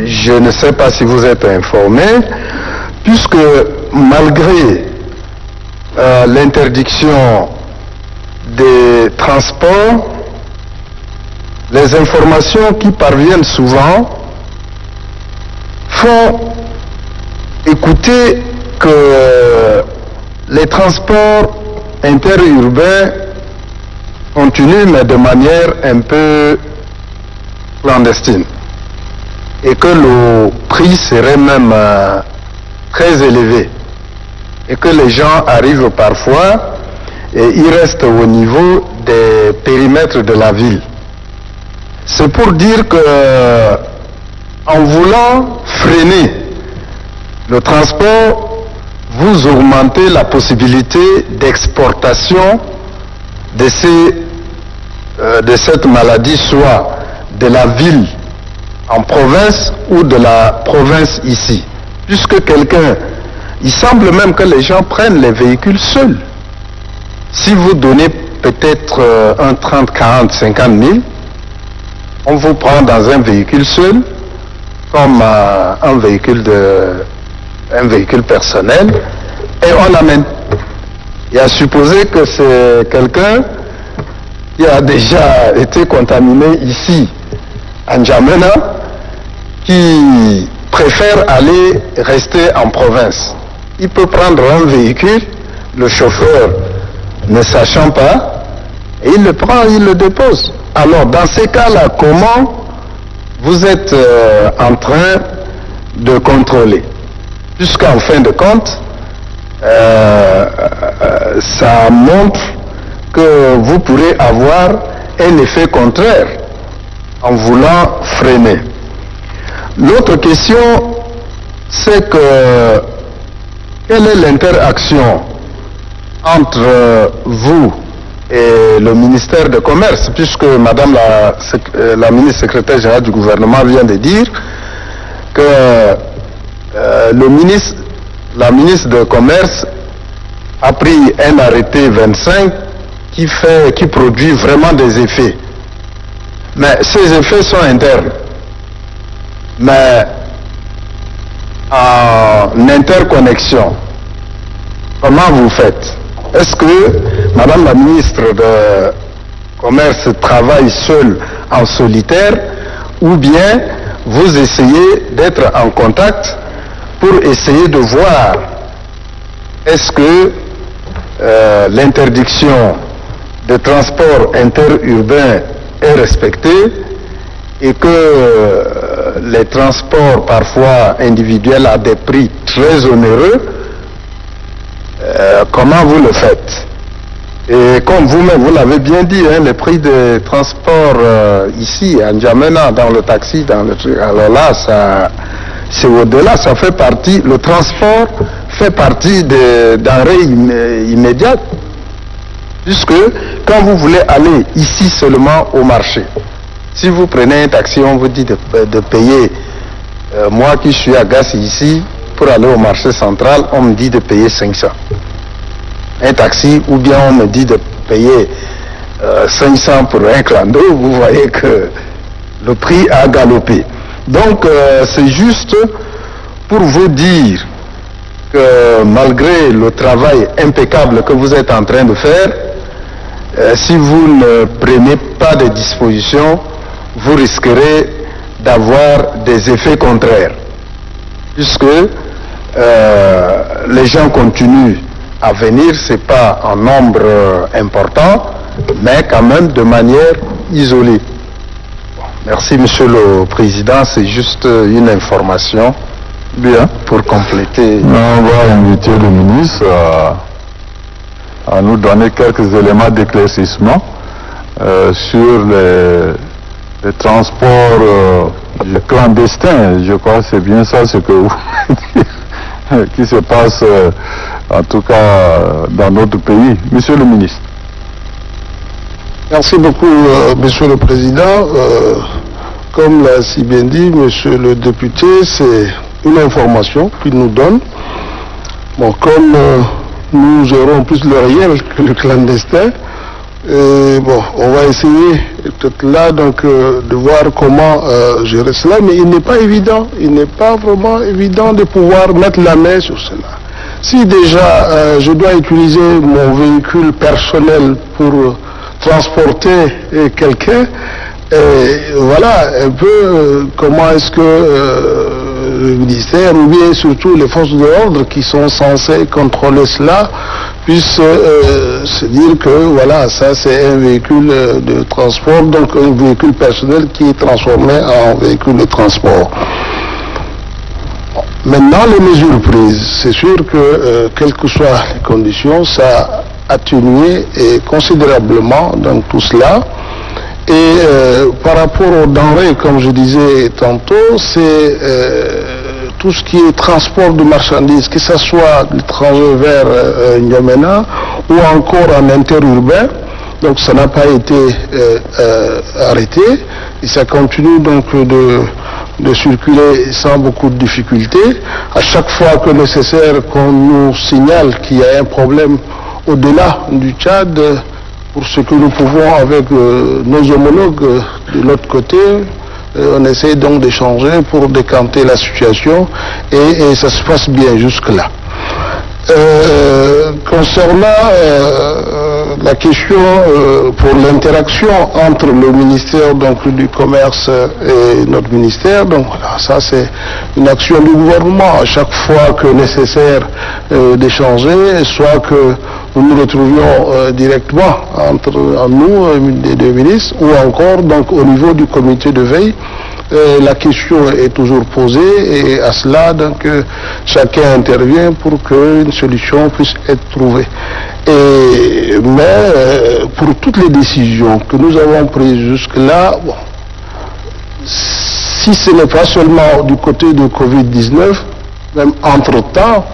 [SPEAKER 4] je ne sais pas si vous êtes informé, puisque malgré l'interdiction des transports, les informations qui parviennent souvent font écouter que les transports interurbains continuent, mais de manière un peu clandestine, et que le prix serait même très élevé, et que les gens arrivent parfois et ils restent au niveau des périmètres de la ville. C'est pour dire que, en voulant freiner le transport, vous augmentez la possibilité d'exportation de cette maladie, soit de la ville en province ou de la province ici. Puisque il semble même que les gens prennent les véhicules seuls. Si vous donnez peut-être un 30, 40, 50 000, on vous prend dans un véhicule seul, comme un véhicule personnel, et on l'amène. Et à supposer que c'est quelqu'un qui a déjà été contaminé ici, à N'Djamena, qui préfère rester en province. Il peut prendre un véhicule, le chauffeur ne sachant pas, et il le prend, il le dépose. Alors, dans ces cas-là, comment vous êtes en train de contrôler? puisqu'en fin de compte, ça montre que vous pourrez avoir un effet contraire en voulant freiner. L'autre question, c'est que quelle est l'interaction entre vous et le ministère de Commerce, puisque Madame la ministre secrétaire générale du gouvernement vient de dire que la ministre de Commerce a pris un arrêté 25 qui produit vraiment des effets. Mais ces effets sont internes. Mais en interconnexion, comment vous faites? Est-ce que Madame la ministre de Commerce travaille seule en solitaire ou bien vous essayez d'être en contact pour essayer de voir est-ce que l'interdiction de transport interurbain est respectée et que les transports parfois individuels à des prix très onéreux, comment vous le faites? Et comme vous-même, vous l'avez bien dit, hein, les prix des transports ici, à N'Djamena, dans le taxi, dans le truc, alors là, c'est au-delà, ça fait partie, le transport fait partie des denrées immédiates, puisque quand vous voulez aller ici seulement au marché, si vous prenez un taxi, on vous dit de payer, moi qui suis à Gassi ici, pour aller au marché central, on me dit de payer 500. Un taxi, ou bien on me dit de payer 500 pour un clando, vous voyez que le prix a galopé. Donc c'est juste pour vous dire que malgré le travail impeccable que vous êtes en train de faire, si vous ne prenez pas de dispositions, vous risquerez d'avoir des effets contraires, puisque les gens continuent à venir, c'est pas en nombre important, mais quand même de manière isolée. Merci Monsieur le Président, c'est juste une information. Bien, pour compléter.
[SPEAKER 1] On va inviter le ministre à nous donner quelques éléments d'éclaircissement sur les transports clandestins. Je crois que c'est bien ça ce que vous dites, qui se passe en tout cas dans notre pays. Monsieur le ministre.
[SPEAKER 3] Merci beaucoup, Monsieur le Président. Comme l'a si bien dit Monsieur le député, c'est une information qu'il nous donne. Bon, comme nous gérons plus le réel que le clandestin, bon, on va essayer peut-être là donc de voir comment gérer cela, mais il n'est pas évident, il n'est pas vraiment évident de pouvoir mettre la main sur cela. Si déjà je dois utiliser mon véhicule personnel pour transporter quelqu'un, voilà un peu comment est-ce que le ministère ou bien surtout les forces de l'ordre qui sont censées contrôler cela puissent se dire que voilà, ça c'est un véhicule de transport, donc un véhicule personnel qui est transformé en véhicule de transport. Maintenant, les mesures prises, c'est sûr que quelles que soient les conditions, ça a atténué considérablement dans tout cela. Et par rapport aux denrées, comme je disais tantôt, c'est tout ce qui est transport de marchandises, que ce soit de l'étranger vers N'Djamena ou encore en interurbain. Donc ça n'a pas été arrêté et ça continue donc de circuler sans beaucoup de difficultés. À chaque fois que nécessaire qu'on nous signale qu'il y a un problème au-delà du Tchad, pour ce que nous pouvons avec nos homologues de l'autre côté, on essaie donc d'échanger pour décanter la situation et ça se passe bien jusque-là. Concernant la question pour l'interaction entre le ministère donc, du Commerce et notre ministère, donc voilà, ça c'est une action du gouvernement à chaque fois que nécessaire d'échanger, soit que nous nous retrouvions directement entre nous, les deux ministres, ou encore donc au niveau du comité de veille, la question est toujours posée et à cela, donc, chacun intervient pour qu'une solution puisse être trouvée. Mais pour toutes les décisions que nous avons prises jusque-là, bon, si ce n'est pas seulement du côté de Covid-19, même entre-temps,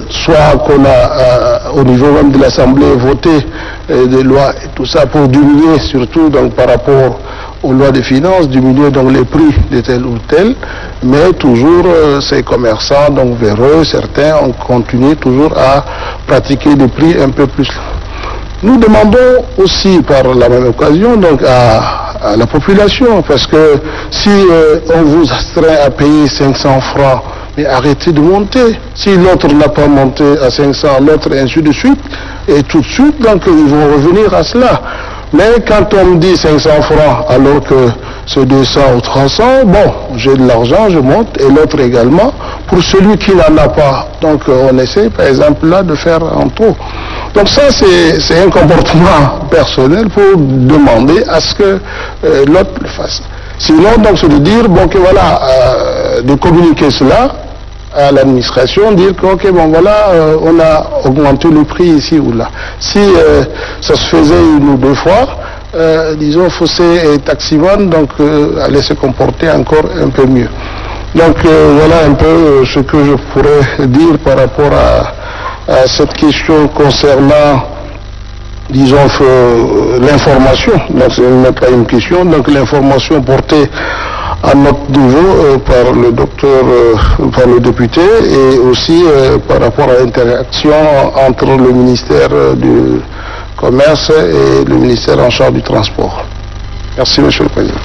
[SPEAKER 3] soit qu'on a au niveau même de l'Assemblée voté des lois et tout ça pour diminuer surtout donc par rapport aux lois de finances, diminuer donc les prix de tel ou tel, mais toujours ces commerçants donc véreux, certains ont continué toujours à pratiquer des prix un peu plus. Nous demandons aussi par la même occasion donc à la population, parce que si on vous astreint à payer 500 francs, mais arrêtez de monter. Si l'autre n'a pas monté à 500, l'autre ainsi de suite, et tout de suite, donc ils vont revenir à cela. Mais quand on me dit 500 francs alors que c'est 200 ou 300, bon, j'ai de l'argent, je monte, et l'autre également. Pour celui qui n'en a pas, donc on essaie par exemple là de faire en trop. Donc ça c'est un comportement personnel pour demander à ce que l'autre le fasse. Sinon donc c'est de dire, bon que voilà, de communiquer cela à l'administration, dire que ok bon voilà, on a augmenté le prix ici ou là. Si ça se faisait une ou deux fois, disons Fossé et Taximan donc allaient se comporter encore un peu mieux. Donc voilà un peu ce que je pourrais dire par rapport à cette question concernant, disons, l'information. Donc ce n'est pas une question, donc l'information portée à notre niveau par le docteur, par le député, et aussi par rapport à l'interaction entre le ministère du Commerce et le ministère en charge du transport. Merci, Monsieur le Président.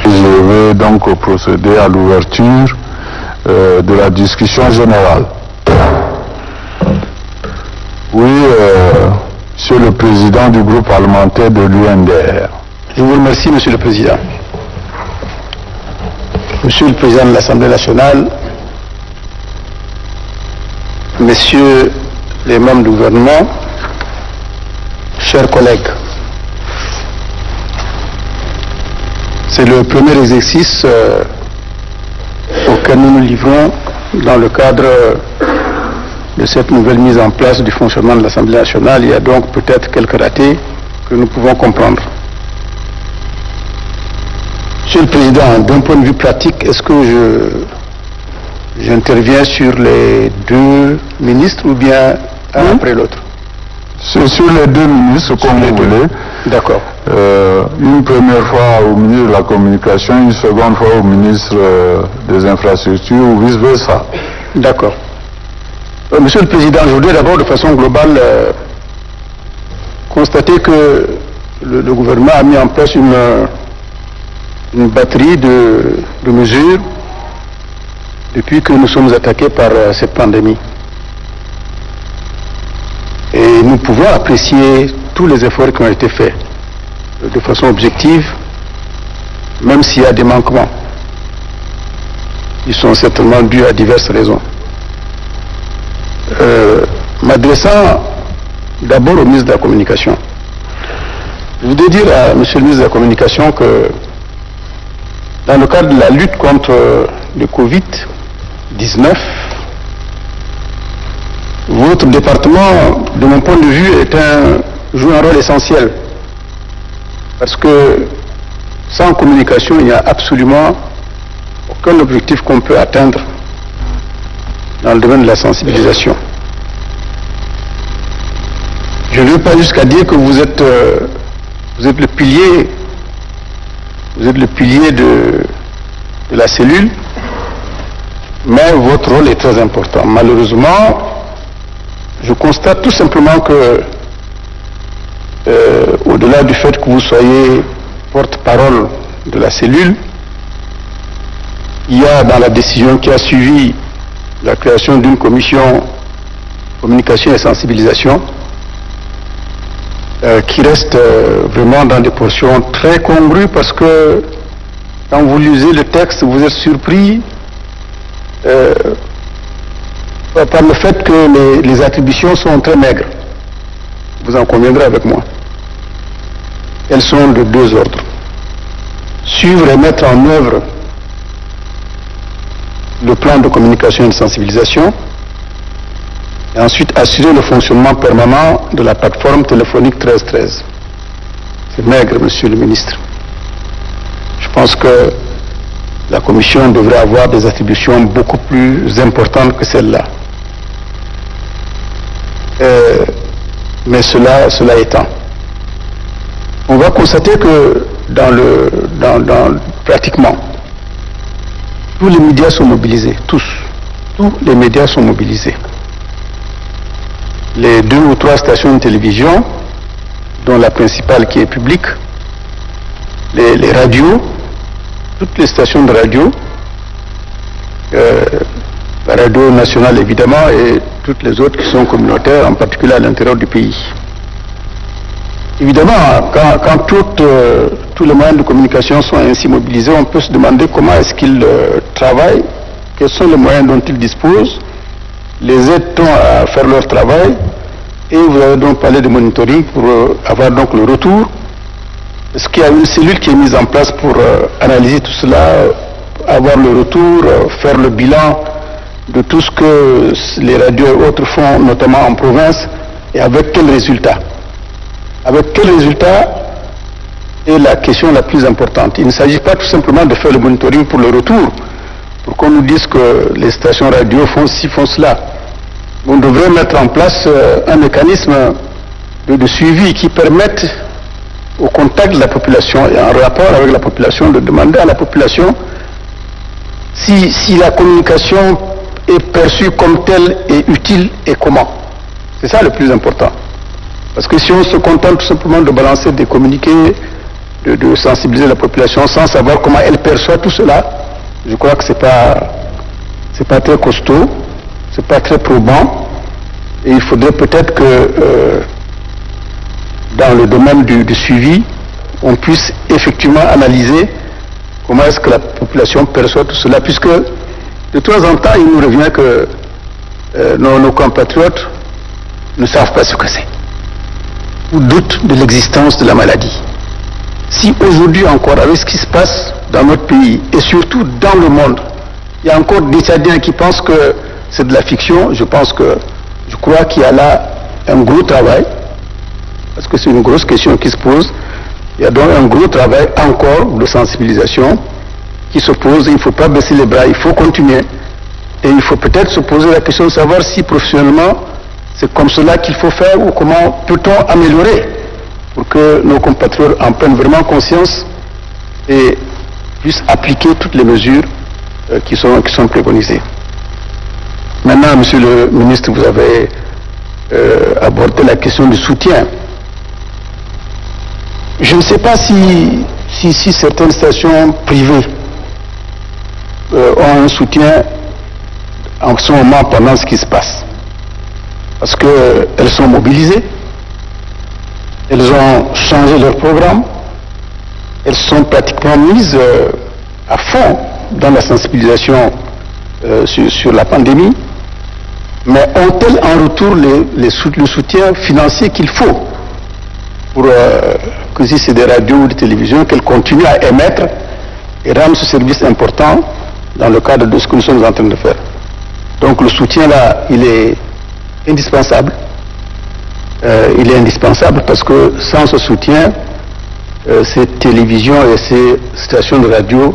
[SPEAKER 1] Je vais donc procéder à l'ouverture de la discussion générale. Oui, Monsieur le Président du groupe parlementaire de l'UNDR.
[SPEAKER 3] Je vous remercie, Monsieur le Président. Monsieur le Président de l'Assemblée nationale, Messieurs les membres du gouvernement, chers collègues, c'est le premier exercice auquel nous nous livrons dans le cadre de cette nouvelle mise en place du fonctionnement de l'Assemblée nationale. Il y a donc peut-être quelques ratés que nous pouvons comprendre. Monsieur le Président, d'un point de vue pratique, est-ce que j'interviens sur les deux ministres ou bien un après l'autre?
[SPEAKER 1] C'est sur les deux ministres, comme vous voulez.
[SPEAKER 3] D'accord.
[SPEAKER 1] Une première fois au ministre de la Communication, une seconde fois au ministre des Infrastructures, ou vice-versa.
[SPEAKER 3] D'accord. Monsieur le Président, je voudrais d'abord de façon globale constater que le gouvernement a mis en place une batterie de mesures depuis que nous sommes attaqués par cette pandémie. Et nous pouvons apprécier tous les efforts qui ont été faits de façon objective, même s'il y a des manquements. Ils sont certainement dus à diverses raisons. M'adressant d'abord au ministre de la Communication, je voudrais dire à Monsieur le ministre de la Communication que dans le cadre de la lutte contre le Covid-19, votre département, de mon point de vue, joue un rôle essentiel. Parce que sans communication, il n'y a absolument aucun objectif qu'on peut atteindre dans le domaine de la sensibilisation. Je ne veux pas jusqu'à dire que vous êtes le pilier, de la cellule, mais votre rôle est très important. Malheureusement, je constate tout simplement que, au-delà du fait que vous soyez porte-parole de la cellule, il y a dans la décision qui a suivi la création d'une commission communication et sensibilisation qui reste vraiment dans des portions très congrues, parce que quand vous lisez le texte, vous êtes surpris par le fait que les attributions sont très maigres. Vous en conviendrez avec moi. Elles sont de deux ordres. Suivre et mettre en œuvre
[SPEAKER 2] le plan de communication et de sensibilisation, et ensuite assurer le fonctionnement permanent de la plateforme téléphonique 1313. C'est maigre, monsieur le ministre. Je pense que la Commission devrait avoir des attributions beaucoup plus importantes que celle-là. Mais cela étant, on va constater que pratiquement tous les médias sont mobilisés, tous les médias sont mobilisés. Les 2 ou 3 stations de télévision, dont la principale qui est publique, les radios, toutes les stations de radio, la radio nationale évidemment et toutes les autres qui sont communautaires, en particulier à l'intérieur du pays. Évidemment, quand tous les moyens de communication sont ainsi mobilisés, on peut se demander comment est-ce qu'ils travaillent, quels sont les moyens dont ils disposent, les aide-t-on à faire leur travail, et vous avez donc parlé de monitoring pour avoir donc le retour. Est-ce qu'il y a une cellule qui est mise en place pour analyser tout cela, avoir le retour, faire le bilan de tout ce que les radios et autres font, notamment en province, et avec quels résultats? Avec quels résultats est la question la plus importante. Il ne s'agit pas tout simplement de faire le monitoring pour le retour, pour qu'on nous dise que les stations radio font ci, font cela. On devrait mettre en place un mécanisme de suivi qui permette au contact de la population et en rapport avec la population de demander à la population si la communication est perçue comme telle et utile et comment. C'est ça le plus important. Parce que si on se contente tout simplement de balancer des communiqués, de sensibiliser la population sans savoir comment elle perçoit tout cela, je crois que c'est pas très costaud, c'est pas très probant, et il faudrait peut-être que dans le domaine du suivi, on puisse effectivement analyser comment est-ce que la population perçoit tout cela, puisque de temps en temps, il nous revient que nos compatriotes ne savent pas ce que c'est, ou doutent de l'existence de la maladie. Si aujourd'hui encore, avec ce qui se passe dans notre pays, et surtout dans le monde, il y a encore des Tchadiens qui pensent que c'est de la fiction, je crois qu'il y a là un gros travail, parce que c'est une grosse question qui se pose. Il y a donc un gros travail encore de sensibilisation qui se pose. Il ne faut pas baisser les bras, il faut continuer. Et il faut peut-être se poser la question de savoir si professionnellement c'est comme cela qu'il faut faire ou comment peut-on améliorer pour que nos compatriotes en prennent vraiment conscience et puissent appliquer toutes les mesures qui sont préconisées. Maintenant, monsieur le ministre, vous avez abordé la question du soutien. Je ne sais pas si certaines stations privées ont un soutien en ce moment pendant ce qui se passe. Parce qu'elles sont mobilisées, elles ont changé leur programme, elles sont pratiquement mises à fond dans la sensibilisation sur la pandémie, mais ont-elles en retour le soutien financier qu'il faut pour que si c'est des radios ou des télévisions, qu'elles continuent à émettre et rendre ce service important dans le cadre de ce que nous sommes en train de faire. Donc le soutien là, il est indispensable. Il est indispensable parce que sans ce soutien, ces télévisions et ces stations de radio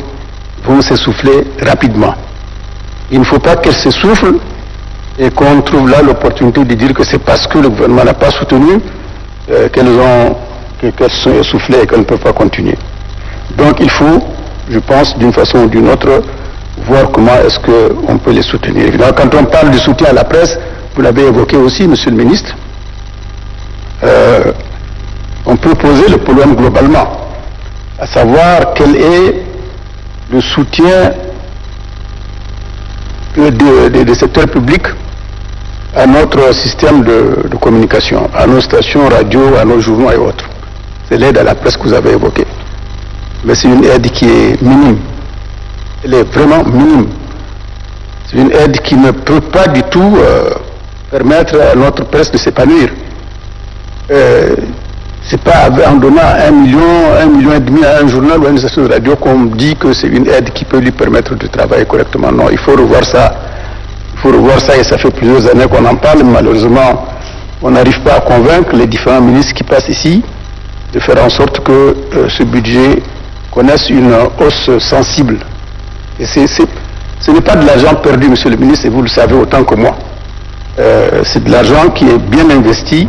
[SPEAKER 2] vont s'essouffler rapidement. Il ne faut pas qu'elles s'essoufflent et qu'on trouve là l'opportunité de dire que c'est parce que le gouvernement n'a pas soutenu qu'elles sont essoufflées et qu'elles ne peuvent pas continuer. Donc il faut, je pense, d'une façon ou d'une autre, voir comment est-ce qu'on peut les soutenir. Évidemment, quand on parle du soutien à la presse, vous l'avez évoqué aussi, monsieur le ministre, on peut poser le problème globalement, à savoir quel est le soutien des secteurs publics à notre système de communication, à nos stations radio, à nos journaux et autres. C'est l'aide à la presse que vous avez évoquée. Mais c'est une aide qui est minime. Elle est vraiment minime. C'est une aide qui ne peut pas du tout permettre à notre presse de s'épanouir. C'est pas en donnant 1 million et demi à un journal ou à une station de radio qu'on dit que c'est une aide qui peut lui permettre de travailler correctement. Non, il faut revoir ça. Il faut revoir ça et ça fait plusieurs années qu'on en parle. Malheureusement, on n'arrive pas à convaincre les différents ministres qui passent ici de faire en sorte que ce budget connaisse une hausse sensible. Et ce n'est pas de l'argent perdu, monsieur le ministre, et vous le savez autant que moi. C'est de l'argent qui est bien investi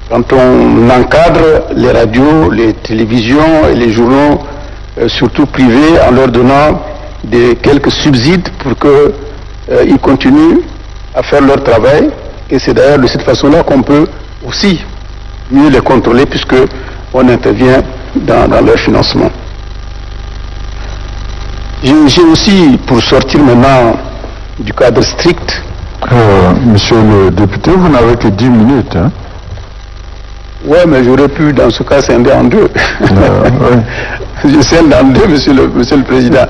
[SPEAKER 2] quand on encadre les radios, les télévisions et les journaux, surtout privés, en leur donnant quelques subsides pour qu'ils continuent à faire leur travail. Et c'est d'ailleurs de cette façon-là qu'on peut aussi mieux les contrôler puisqu'on intervient dans leur financement. J'ai aussi, pour sortir maintenant du cadre strict...
[SPEAKER 1] Monsieur le député, vous n'avez que 10 minutes. Hein?
[SPEAKER 2] Oui, mais j'aurais pu, dans ce cas, scinder en deux.
[SPEAKER 1] Ouais.
[SPEAKER 2] Je scinde en deux, monsieur le Président.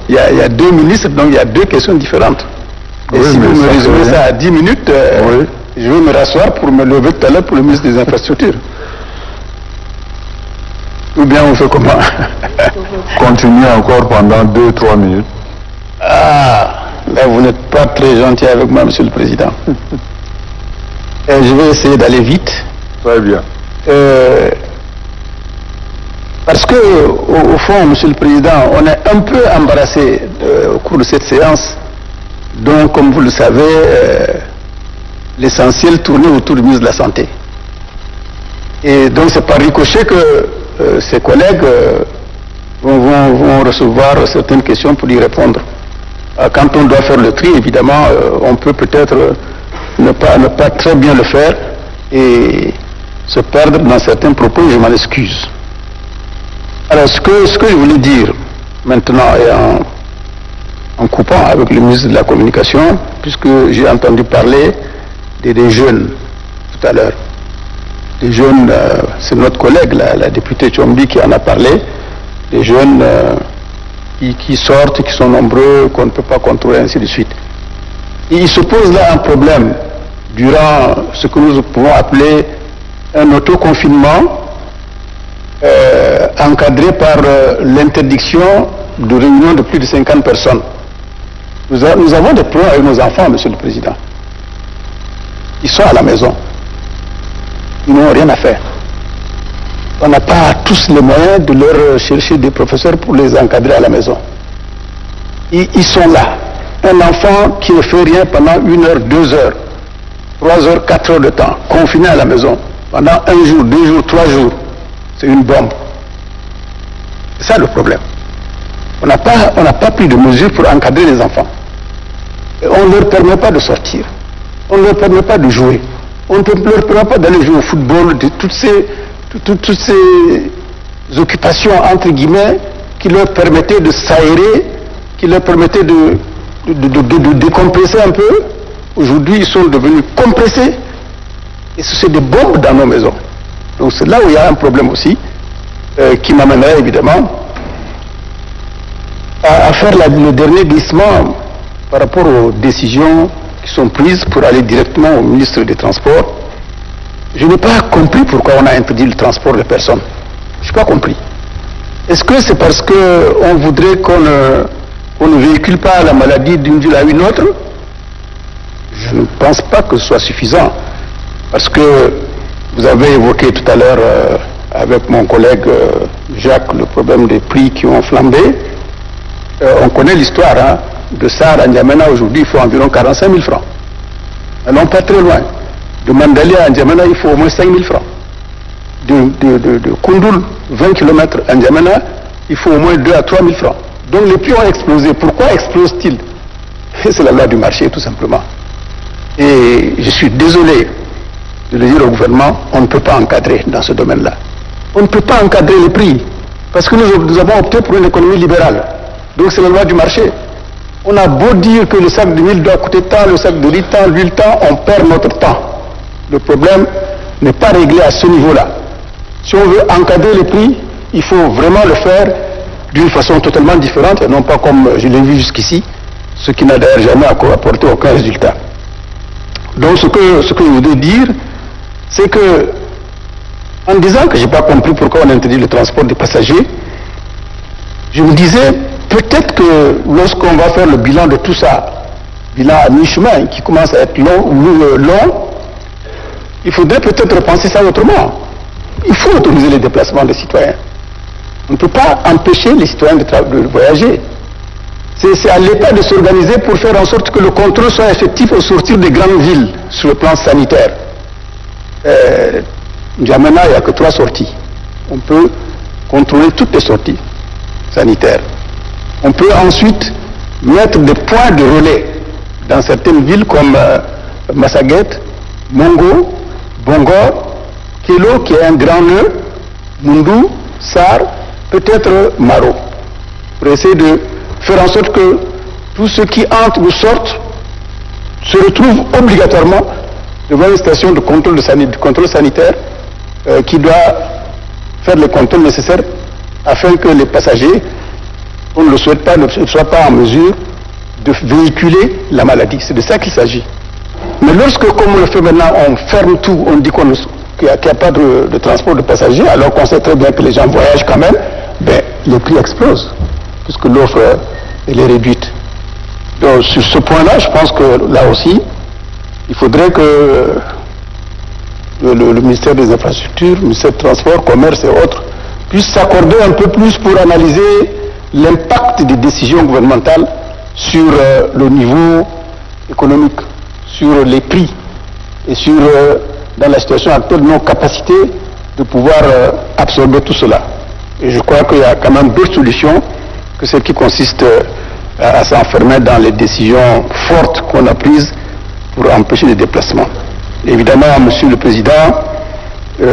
[SPEAKER 2] Il y a 2 ministres, donc il y a 2 questions différentes. Et oui, si vous me résumez ça à 10 minutes, oui, je vais me rasseoir pour me lever tout à l'heure pour le ministre des Infrastructures. Ou bien on fait comment?
[SPEAKER 1] Continuez encore pendant 2-3 minutes.
[SPEAKER 2] Ah, là vous n'êtes pas très gentil avec moi, monsieur le Président. Et je vais essayer d'aller vite.
[SPEAKER 1] Très bien.
[SPEAKER 2] Parce que, au fond, monsieur le Président, on est un peu embarrassé au cours de cette séance, dont, comme vous le savez, l'essentiel tournait autour du ministre de la Santé. Et donc c'est par ricochet que ses collègues vont recevoir certaines questions pour y répondre. Quand on doit faire le tri, évidemment, on peut peut-être ne pas très bien le faire et se perdre dans certains propos, et je m'en excuse. Alors ce que je voulais dire maintenant, et en coupant avec le ministre de la Communication, puisque j'ai entendu parler des jeunes tout à l'heure. Des jeunes, c'est notre collègue, la députée Tchombi qui en a parlé, des jeunes qui sortent, qui sont nombreux, qu'on ne peut pas contrôler, ainsi de suite. Et il se pose là un problème durant ce que nous pouvons appeler un autoconfinement encadré par l'interdiction de réunion de plus de 50 personnes. Nous avons des problèmes avec nos enfants, monsieur le Président. Ils sont à la maison. Ils n'ont rien à faire. On n'a pas tous les moyens de leur chercher des professeurs pour les encadrer à la maison. Ils sont là. Un enfant qui ne fait rien pendant 1 heure, 2 heures, 3 heures, 4 heures de temps, confiné à la maison, pendant 1 jour, 2 jours, 3 jours, c'est une bombe. C'est ça le problème. On n'a pas pris de mesures pour encadrer les enfants. Et on ne leur permet pas de sortir. On ne leur permet pas de jouer. On ne leur permet pas d'aller jouer au football, de toutes ces occupations, entre guillemets, qui leur permettaient de s'aérer, qui leur permettaient de décompresser un peu. Aujourd'hui, ils sont devenus compressés. Et c'est des bombes dans nos maisons. Donc c'est là où il y a un problème aussi, qui m'amènerait évidemment à faire le dernier glissement par rapport aux décisions qui sont prises pour aller directement au ministre des Transports. Je n'ai pas compris pourquoi on a interdit le transport de personnes. Je n'ai pas compris. Est-ce que c'est parce qu'on voudrait qu'on ne véhicule pas la maladie d'une ville à une autre? Je ne pense pas que ce soit suffisant. Parce que vous avez évoqué tout à l'heure avec mon collègue Jacques le problème des prix qui ont flambé. On connaît l'histoire de Sarr à N'Djamena. Aujourd'hui, il faut environ 45 000 francs. Allons pas très loin. De Mandalia à N'Djamena, il faut au moins 5 000 francs. De Koundoul, 20 km à N'Djamena, il faut au moins 2 à 3 000 francs. Donc les prix ont explosé. Pourquoi explosent-ils? C'est la loi du marché, tout simplement. Et je suis désolé de le dire au gouvernement, on ne peut pas encadrer dans ce domaine-là. On ne peut pas encadrer les prix, parce que nous avons opté pour une économie libérale. Donc c'est la loi du marché. On a beau dire que le sac de huile doit coûter tant, le sac de riz tant, l'huile tant, on perd notre temps. Le problème n'est pas réglé à ce niveau-là. Si on veut encadrer les prix, il faut vraiment le faire d'une façon totalement différente, et non pas comme je l'ai vu jusqu'ici, ce qui n'a d'ailleurs jamais apporté aucun résultat. Donc ce que je voudrais dire, c'est que
[SPEAKER 3] en disant que je n'ai pas compris pourquoi on interdit le transport des passagers, je me disais, peut-être que lorsqu'on va faire le bilan de tout ça, bilan à mi-chemin, qui commence à être long, il faudrait peut-être repenser ça autrement. Il faut autoriser les déplacements des citoyens. On ne peut pas empêcher les citoyens de voyager. C'est à l'État de s'organiser pour faire en sorte que le contrôle soit effectif au sortir des grandes villes sur le plan sanitaire. N'Djamena, il n'y a que 3 sorties. On peut contrôler toutes les sorties sanitaires. On peut ensuite mettre des points de relais dans certaines villes comme Massaguet, Mongo, Bongor, Kelo qui est un grand nœud, Mundou, Sar, peut-être Maro, pour essayer de faire en sorte que tous ceux qui entrent ou sortent se retrouvent obligatoirement devant une station de contrôle, sanitaire qui doit faire les contrôles nécessaires afin que les passagers, on ne le souhaite pas, ne soient pas en mesure de véhiculer la maladie. C'est de ça qu'il s'agit. Mais lorsque, comme on le fait maintenant, on ferme tout, on dit qu'il n'y a pas de transport de passagers, alors qu'on sait très bien que les gens voyagent quand même, ben, les prix explosent, puisque l'offre elle est réduite. Donc sur ce point-là, je pense que là aussi, il faudrait que le ministère des Infrastructures, le ministère des Transports, Commerce et autres, puissent s'accorder un peu plus pour analyser l'impact des décisions gouvernementales sur le niveau économique, sur les prix et sur, dans la situation actuelle, nos capacités de pouvoir absorber tout cela. Et je crois qu'il y a quand même d'autres solutions que celles qui consistent à s'enfermer dans les décisions fortes qu'on a prises pour empêcher les déplacements. Évidemment, Monsieur le Président,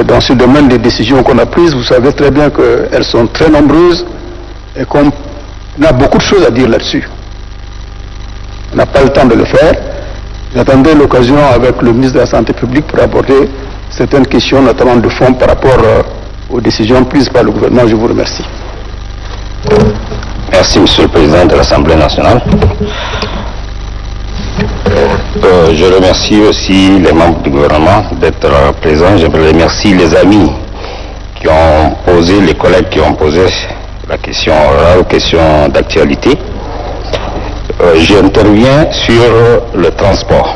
[SPEAKER 3] dans ce domaine des décisions qu'on a prises, vous savez très bien qu'elles sont très nombreuses et qu'on a beaucoup de choses à dire là-dessus. On n'a pas le temps de le faire. J'attendais l'occasion avec le ministre de la Santé publique pour aborder certaines questions, notamment de fond par rapport aux décisions prises par le gouvernement. Je vous remercie.
[SPEAKER 5] Merci, Monsieur le Président de l'Assemblée nationale. Je remercie aussi les membres du gouvernement d'être présents. Je remercie les amis qui ont posé, les collègues qui ont posé la question orale, question d'actualité. J'interviens sur le transport.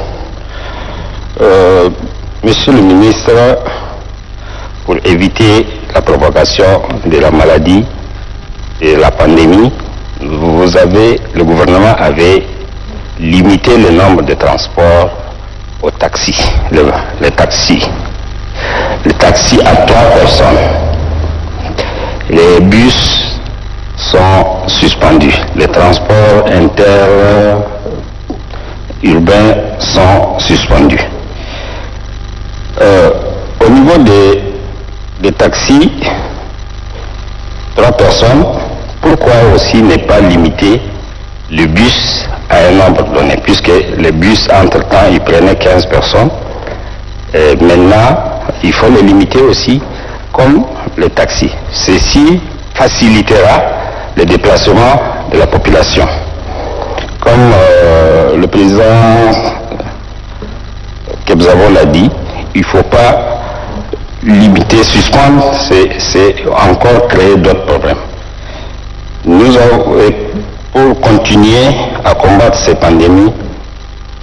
[SPEAKER 5] Monsieur le ministre, pour éviter la propagation de la maladie et la pandémie, le gouvernement avait limité le nombre de transports aux taxis, les taxis à 3 personnes. Les bus sont suspendus, les transports interurbains sont suspendus. Au niveau des taxis, 3 personnes, pourquoi aussi ne pas limiter le bus à un nombre donné, puisque le bus, entre-temps, il prenait 15 personnes. Et maintenant, il faut le limiter aussi comme les taxis. Ceci facilitera le déplacement de la population. Comme le président Kebzavo l'a dit, il ne faut pas limiter, suspendre, c'est encore créer d'autres problèmes. Nous avons, pour continuer à combattre ces pandémies,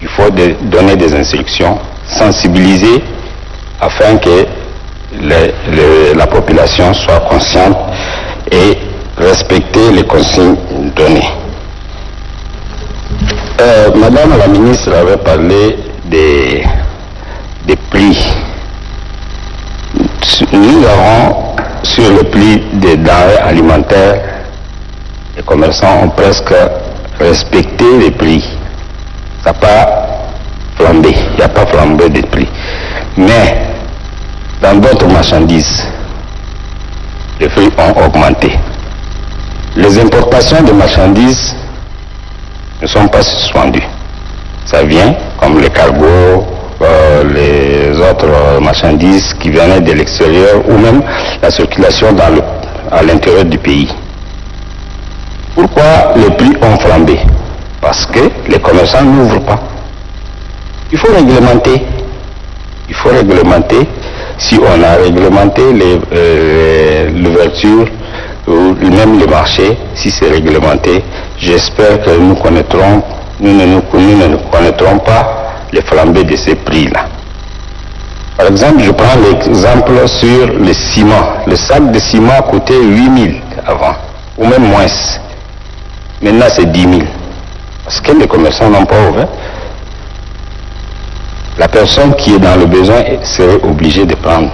[SPEAKER 5] il faut donner des instructions, sensibiliser afin que la population soit consciente et respecter les consignes données. Madame la ministre avait parlé des prix. Nous avons sur le prix des denrées alimentaires, les commerçants ont presque respecté les prix. Ça n'a pas flambé, il n'y a pas flambé de prix. Mais dans d'autres marchandises, les prix ont augmenté. Les importations de marchandises ne sont pas suspendues. Ça vient comme les cargos, les autres marchandises qui venaient de l'extérieur ou même la circulation à l'intérieur du pays. Pourquoi les prix ont flambé? Parce que les commerçants n'ouvrent pas. Il faut réglementer. Il faut réglementer Si on a réglementé l'ouverture ou même le marché, si c'est réglementé, j'espère que nous ne connaîtrons pas les flambées de ces prix-là. Par exemple, je prends l'exemple sur le ciment. Le sac de ciment coûtait 8 000 avant, ou même moins. Maintenant, c'est 10 000. Parce que les commerçants n'ont pas ouvert. La personne qui est dans le besoin serait obligée de prendre.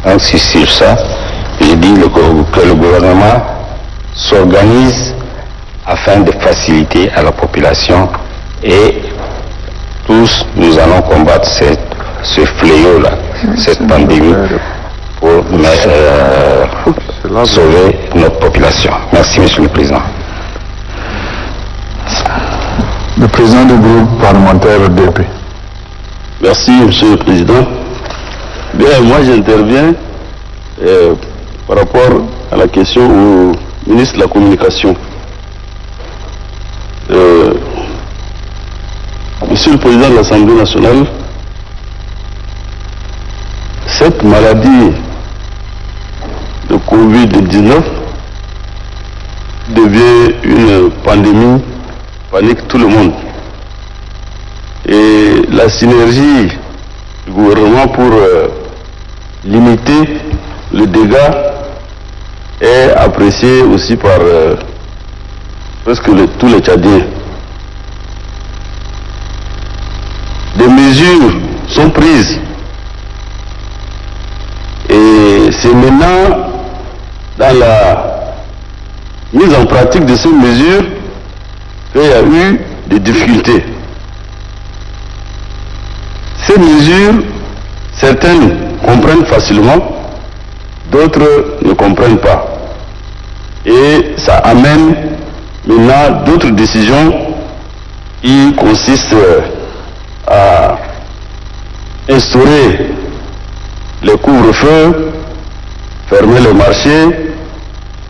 [SPEAKER 5] Donc, c'est sur ça, je dis que le gouvernement s'organise afin de faciliter à la population et tous nous allons combattre ce fléau-là, cette pandémie pour sauver notre population. Merci, Monsieur le Président.
[SPEAKER 1] Le président du groupe parlementaire DP.
[SPEAKER 6] Merci, Monsieur le Président. Bien, moi j'interviens par rapport à la question au ministre de la Communication. Monsieur le Président de l'Assemblée nationale, cette maladie de Covid-19 devient une pandémie, panique tout le monde. Et la synergie du gouvernement pour limiter le dégât est appréciée aussi par presque tous les Tchadiens. Des mesures sont prises et c'est maintenant dans la mise en pratique de ces mesures qu'il y a eu des difficultés. Ces mesures, certaines comprennent facilement, d'autres ne comprennent pas. Et ça amène maintenant d'autres décisions qui consistent à instaurer les couvre-feux, fermer les marchés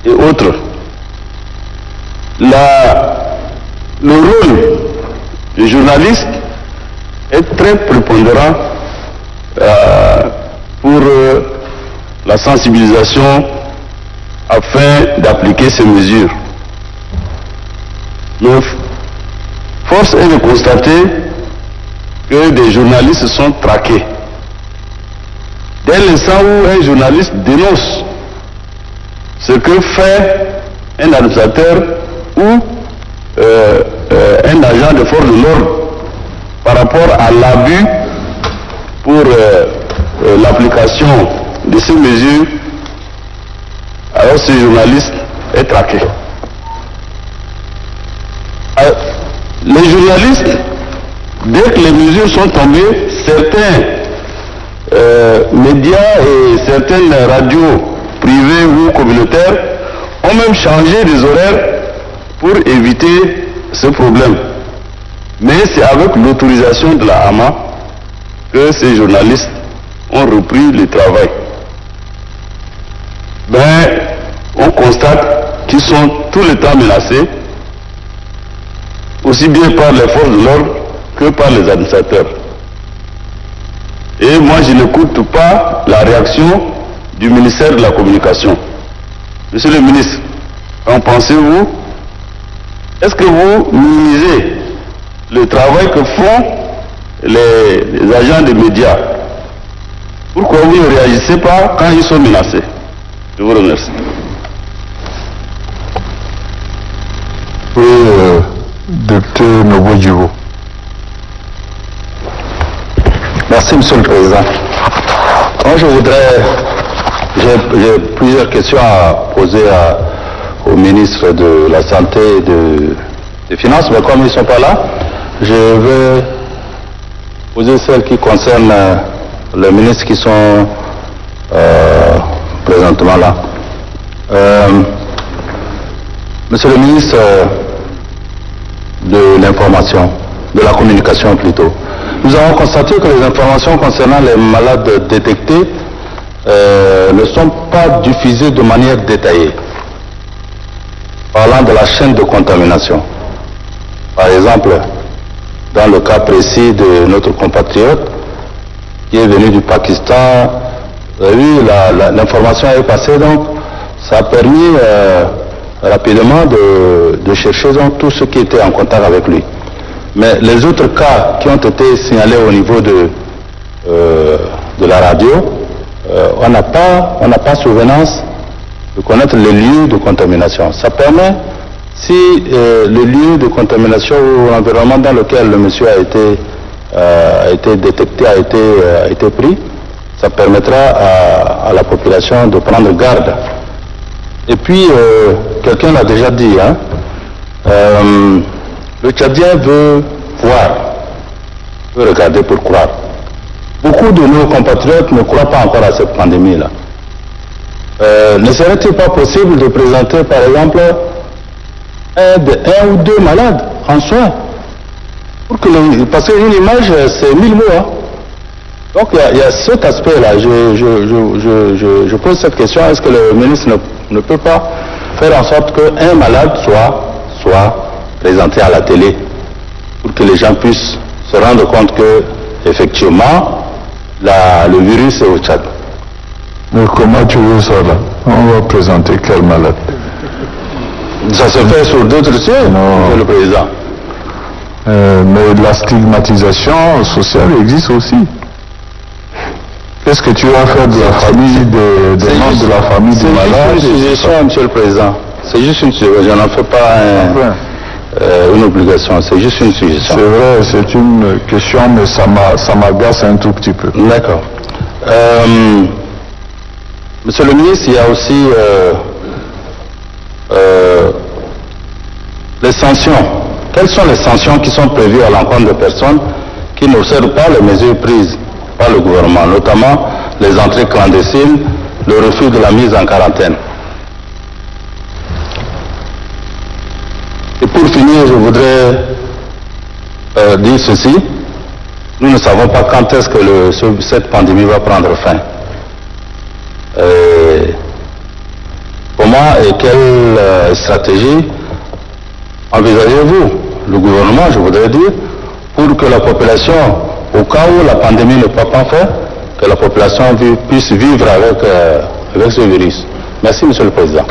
[SPEAKER 6] et autres. Le rôle du journaliste est très prépondérant pour la sensibilisation afin d'appliquer ces mesures. Mais force est de constater que des journalistes sont traqués. Dès l'instant où un journaliste dénonce ce que fait un administrateur ou un agent de force de l'ordre par rapport à l'abus pour l'application de ces mesures, alors ce journaliste est traqué. Les journalistes, dès que les mesures sont tombées, certains médias et certaines radios privées ou communautaires ont même changé les horaires pour éviter ce problème. Mais c'est avec l'autorisation de la AMA que ces journalistes ont repris le travail. Ben, on constate qu'ils sont tout le temps menacés, aussi bien par les forces de l'ordre que par les administrateurs. Et moi, je n'écoute pas la réaction du ministère de la Communication. Monsieur le ministre, qu'en pensez-vous? Est-ce que vous minimisez le travail que font les agents des médias? Pourquoi vous ne réagissez pas quand ils sont menacés? Je vous remercie.
[SPEAKER 1] Oui, Docteur Nobodjibo.
[SPEAKER 2] Merci, Monsieur le Président. Moi, j'ai plusieurs questions à poser au ministre de la Santé et des Finances, mais comme ils ne sont pas là, je vais poser celles qui concernent les ministres qui sont présentement là. Monsieur le ministre de l'Information, de la Communication plutôt, nous avons constaté que les informations concernant les malades détectés ne sont pas diffusées de manière détaillée. Parlant de la chaîne de contamination. Par exemple, dans le cas précis de notre compatriote
[SPEAKER 6] qui est venu du Pakistan. Vous avez vu, l'information est passée, donc ça a permis rapidement de chercher donc, tous ceux qui étaient en contact avec lui. Mais les autres cas qui ont été signalés au niveau de la radio, on n'a pas souvenance de connaître les lieux de contamination. Ça permet, si le lieu de contamination ou l'environnement dans lequel le monsieur a été détecté, a été pris, ça permettra à la population de prendre garde. Et puis, quelqu'un l'a déjà dit, hein, le Tchadien veut voir, veut regarder pour croire. Beaucoup de nos compatriotes ne croient pas encore à cette pandémie-là. Ne serait-il pas possible de présenter, par exemple, un ou deux malades en soins parce qu'une image, c'est 1000 mots. Hein. Donc il y a cet aspect-là. Je pose cette question, est-ce que le ministre ne peut pas faire en sorte qu'un malade soit présenté à la télé pour que les gens puissent se rendre compte que, effectivement, le virus est au Tchad.
[SPEAKER 1] Mais comment tu veux ça là? On va présenter quel malade?
[SPEAKER 6] Ça se fait sur d'autres sujets, Monsieur le Président.
[SPEAKER 1] Mais la stigmatisation sociale existe aussi. Qu'est-ce que tu vas faire de la famille, des membres de la famille du malade?
[SPEAKER 6] C'est juste une suggestion, Monsieur le Président. C'est juste une suggestion. Je n'en fais pas une obligation. C'est juste une suggestion.
[SPEAKER 1] C'est vrai, c'est une question, mais ça m'agace un tout petit peu.
[SPEAKER 6] D'accord. Monsieur le ministre, il y a aussi les sanctions. Quelles sont les sanctions qui sont prévues à l'encontre de personnes qui n'observent pas les mesures prises par le gouvernement, notamment les entrées clandestines, le refus de la mise en quarantaine? Et pour finir, je voudrais dire ceci. Nous ne savons pas quand est-ce que cette pandémie va prendre fin. Comment et quelle stratégie envisagez-vous, le gouvernement, je voudrais dire, pour que la population, au cas où la pandémie ne peut pas faire, que la population puisse vivre avec ce virus? Merci, Monsieur le Président.